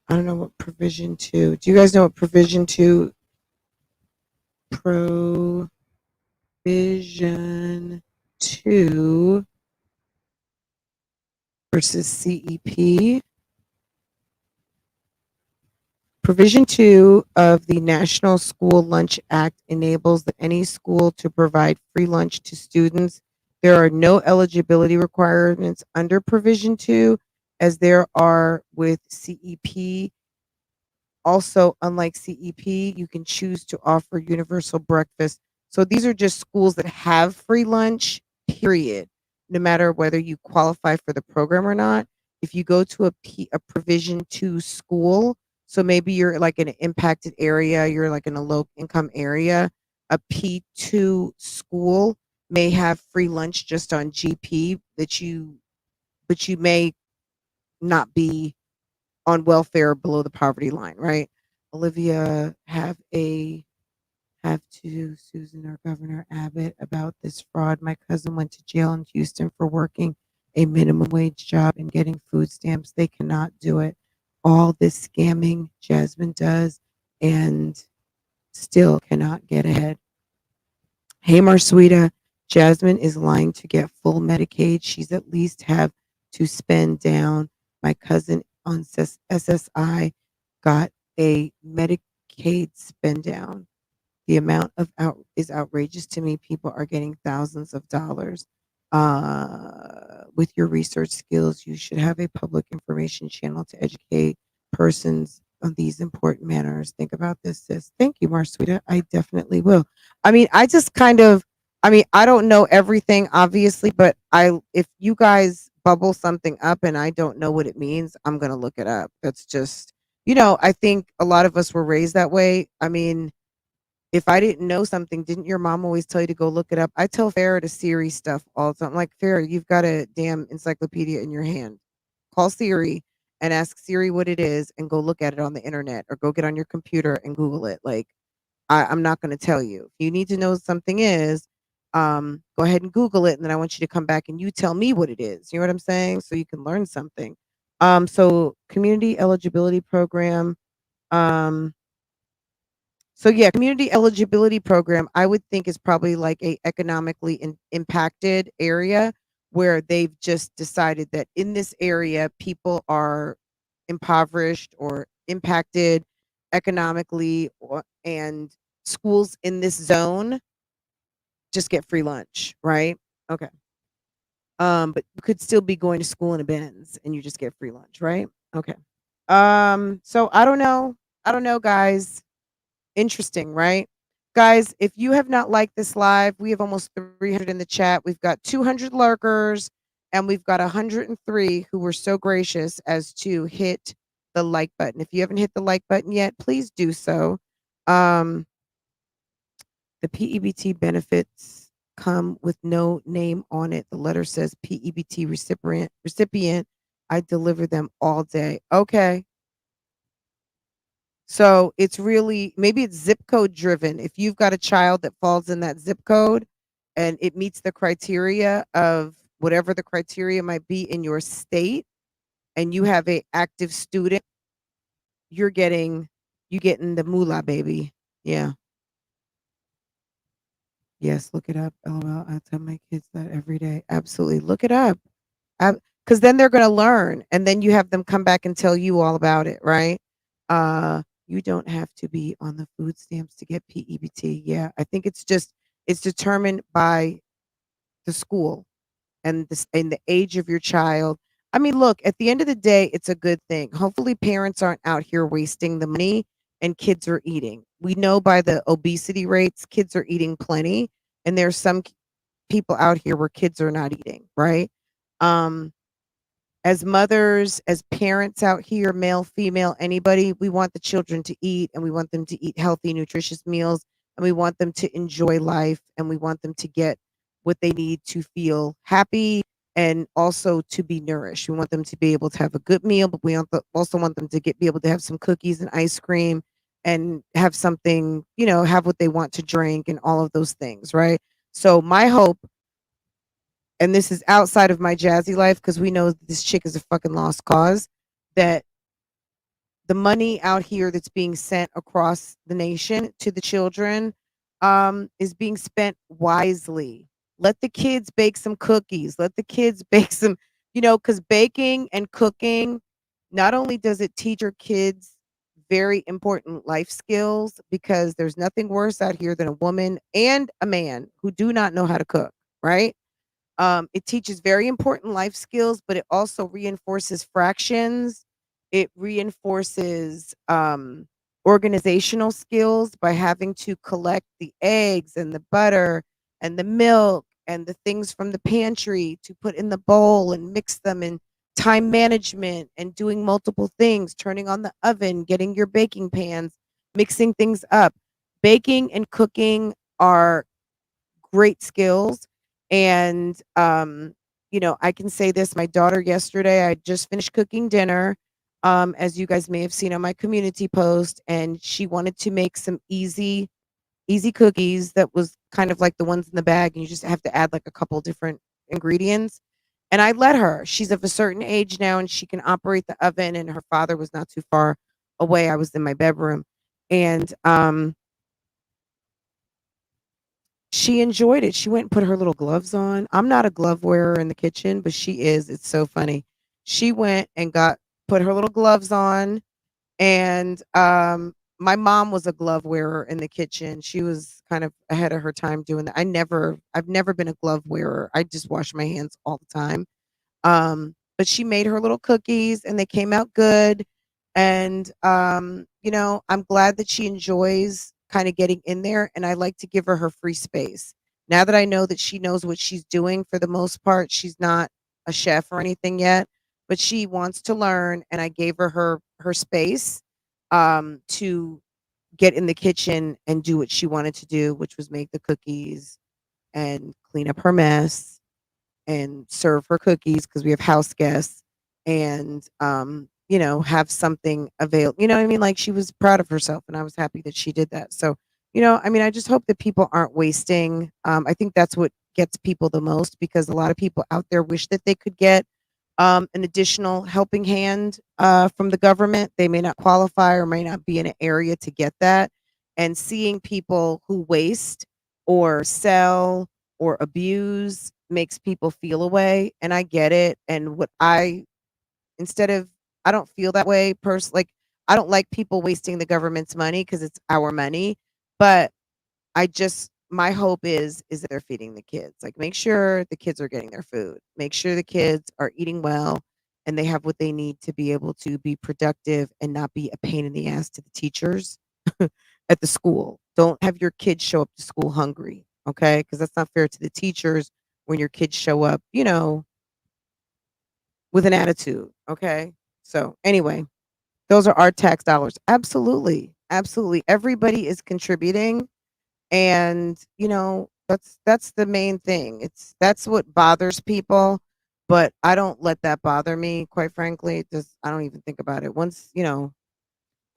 I don't know what provision 2. Do you guys know what provision 2? Provision 2 versus CEP. Provision 2 of the National School Lunch Act enables any school to provide free lunch to students. There are no eligibility requirements under Provision 2 as there are with CEP. Also, unlike CEP, you can choose to offer universal breakfast. So these are just schools that have free lunch, period. No matter whether you qualify for the program or not. If you go to a provision 2 school, so maybe you're like in an impacted area, you're like in a low income area, a P2 school may have free lunch just on GP but you may not be on welfare below the poverty line, right? Olivia, have to Susan or Governor Abbott about this fraud. My cousin went to jail in Houston for working a minimum wage job and getting food stamps. They cannot do it. All this scamming Jasmine does and still cannot get ahead. Hey, Marsweeta, Jasmine is lying to get full Medicaid. She's at least have to spend down. My cousin on SSI got a Medicaid spend down. The amount of is outrageous to me. People are getting thousands of dollars. With your research skills, you should have a public information channel to educate persons on these important matters. Think about this, sis. Thank you, Marsweeta. I definitely will. I mean, I just kind of, I mean, I don't know everything, obviously, but if you guys bubble something up and I don't know what it means, I'm gonna look it up. That's just, I think a lot of us were raised that way. I mean, if I didn't know something, didn't your mom always tell you to go look it up? I tell Farrah to Siri stuff all the time. I'm like, Farrah, you've got a damn encyclopedia in your hand. Call Siri and ask Siri what it is and go look at it on the internet or go get on your computer and Google it. Like, I'm not going to tell you. If you need to know what something is, go ahead and Google it, and then I want you to come back and you tell me what it is. You know what I'm saying? So you can learn something. So community eligibility program. Um, so yeah, community eligibility program, I would think is probably like a economically impacted area where they've just decided that in this area people are impoverished or impacted economically, and schools in this zone just get free lunch, right? Okay. But you could still be going to school in a Benz and you just get free lunch, right? Okay. So I don't know. I don't know, guys. Interesting, right? Guys, if you have not liked this live, we have almost 300 in the chat. We've got 200 lurkers and we've got 103 who were so gracious as to hit the like button. If you haven't hit the like button yet, please do so. Um, the PEBT benefits come with no name on it. The letter says PEBT recipient. I deliver them all day. Okay. So it's really, maybe it's zip code driven. If you've got a child that falls in that zip code and it meets the criteria of whatever the criteria might be in your state, and you have a active student, you getting the moolah, baby. Yeah. Yes, look it up. LOL. I tell my kids that every day. Absolutely. Look it up. Because then they're going to learn, and then you have them come back and tell you all about it, right? You don't have to be on the food stamps to get PEBT. Yeah, I think it's determined by the school and the age of your child. I mean, look, at the end of the day, it's a good thing. Hopefully, parents aren't out here wasting the money and kids are eating. We know by the obesity rates, kids are eating plenty, and there's some people out here where kids are not eating, right? Um, as mothers, as parents out here, male, female, anybody, we want the children to eat, and we want them to eat healthy, nutritious meals, and we want them to enjoy life, and we want them to get what they need to feel happy and also to be nourished. We want them to be able to have a good meal, but we also want them to be able to have some cookies and ice cream and have something, have what they want to drink and all of those things, right? So my hope, and this is outside of my jazzy life because we know this chick is a fucking lost cause, that the money out here that's being sent across the nation to the children is being spent wisely. Let the kids bake some cookies. Let the kids bake some, because baking and cooking, not only does it teach your kids very important life skills, because there's nothing worse out here than a woman and a man who do not know how to cook, right? It teaches very important life skills, but it also reinforces fractions. It reinforces organizational skills by having to collect the eggs and the butter and the milk and the things from the pantry to put in the bowl and mix them, and time management and doing multiple things, turning on the oven, getting your baking pans, mixing things up. Baking and cooking are great skills. And I can say this, my daughter yesterday, I just finished cooking dinner, as you guys may have seen on my community post, and she wanted to make some easy cookies that was kind of like the ones in the bag, and you just have to add like a couple different ingredients. And I let her. She's of a certain age now and she can operate the oven, and her father was not too far away. I was in my bedroom, and she enjoyed it. She went and put her little gloves on. I'm not a glove wearer in the kitchen, but she is. It's so funny. She went and put her little gloves on, and my mom was a glove wearer in the kitchen. She was kind of ahead of her time doing that. I've never been a glove wearer. I just wash my hands all the time. But she made her little cookies and they came out good. And I'm glad that she enjoys kind of getting in there, and I like to give her free space. Now that I know that she knows what she's doing, for the most part, she's not a chef or anything yet, but she wants to learn, and I gave her space to get in the kitchen and do what she wanted to do, which was make the cookies and clean up her mess and serve her cookies because we have house guests, and have something available. You know what I mean? Like, she was proud of herself, and I was happy that she did that. So, You know, I mean, I just hope that people aren't wasting. I think that's what gets people the most, because a lot of people out there wish that they could get an additional helping hand from the government. They may not qualify or may not be in an area to get that. And seeing people who waste or sell or abuse makes people feel away. And I get it. And instead of, I don't feel that way like, I don't like people wasting the government's money because it's our money. But my hope is that they're feeding the kids. Like, make sure the kids are getting their food. Make sure the kids are eating well and they have what they need to be able to be productive and not be a pain in the ass to the teachers at the school. Don't have your kids show up to school hungry, okay? Because that's not fair to the teachers when your kids show up, you know, with an attitude, okay? So, anyway, those are our tax dollars. Absolutely. Absolutely. Everybody is contributing, and you know, that's the main thing. That's what bothers people, but I don't let that bother me, quite frankly. I don't even think about it. Once, you know,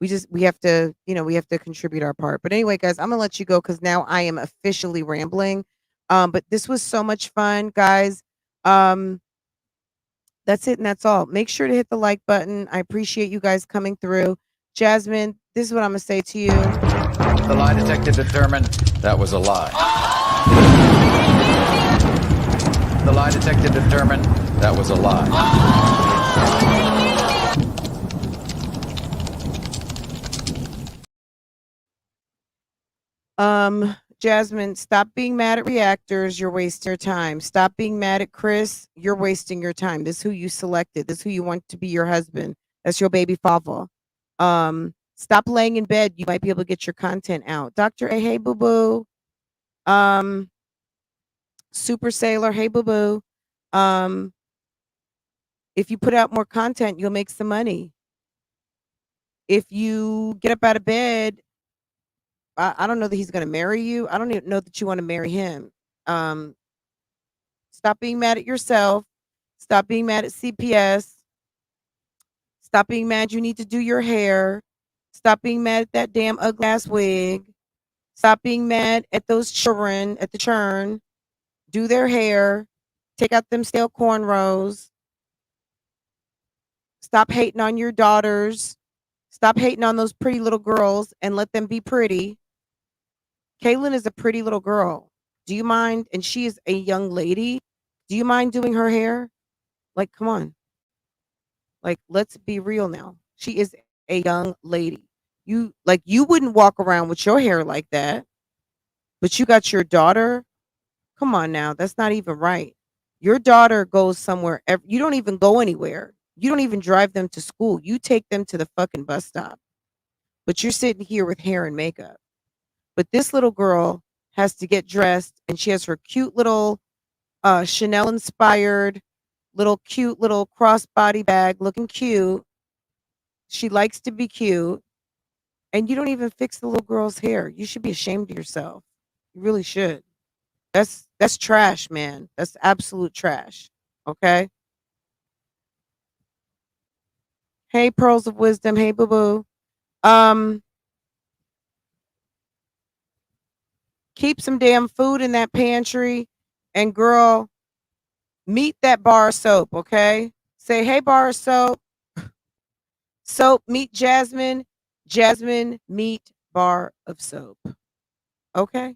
we have to, you know, we have to contribute our part. But anyway, guys, I'm gonna let you go because now I am officially rambling. But this was so much fun, guys. That's it and that's all. Make sure to hit the like button. I appreciate you guys coming through. Jasmine, this is what I'm gonna say to you. The lie detector determined that was a lie. The lie detector determined that was a lie. Jasmine, stop being mad at reactors. You're wasting your time. Stop being mad at Chris. You're wasting your time. This is who you selected. This is who you want to be your husband. That's your baby father. Stop laying in bed. You might be able to get your content out. Dr. A, hey, boo-boo. Super Sailor, hey, boo-boo. If you put out more content, you'll make some money. If you get up out of bed, I don't know that he's going to marry you. I don't even know that you want to marry him. Stop being mad at yourself. Stop being mad at CPS. Stop being mad you need to do your hair. Stop being mad at that damn ugly ass wig. Stop being mad at those children at the churn. Do their hair. Take out them stale cornrows. Stop hating on your daughters. Stop hating on those pretty little girls and let them be pretty. Kaylin is a pretty little girl. Do you mind? And she is a young lady. Do you mind doing her hair? Like, come on. Like, let's be real now. She is a young lady. You wouldn't walk around with your hair like that, but you got your daughter. Come on now. That's not even right. Your daughter goes somewhere. You don't even go anywhere. You don't even drive them to school. You take them to the fucking bus stop. But you're sitting here with hair and makeup. But this little girl has to get dressed, and she has her cute little Chanel inspired cute little crossbody bag looking cute. She likes to be cute. And you don't even fix the little girl's hair. You should be ashamed of yourself. You really should. That's trash, man. That's absolute trash. Okay? Hey, Pearls of Wisdom. Hey, boo-boo. Keep some damn food in that pantry. And girl, meet that bar of soap, okay? Say, hey, bar of soap. Soap, meet Jasmine. Jasmine, meet bar of soap. Okay?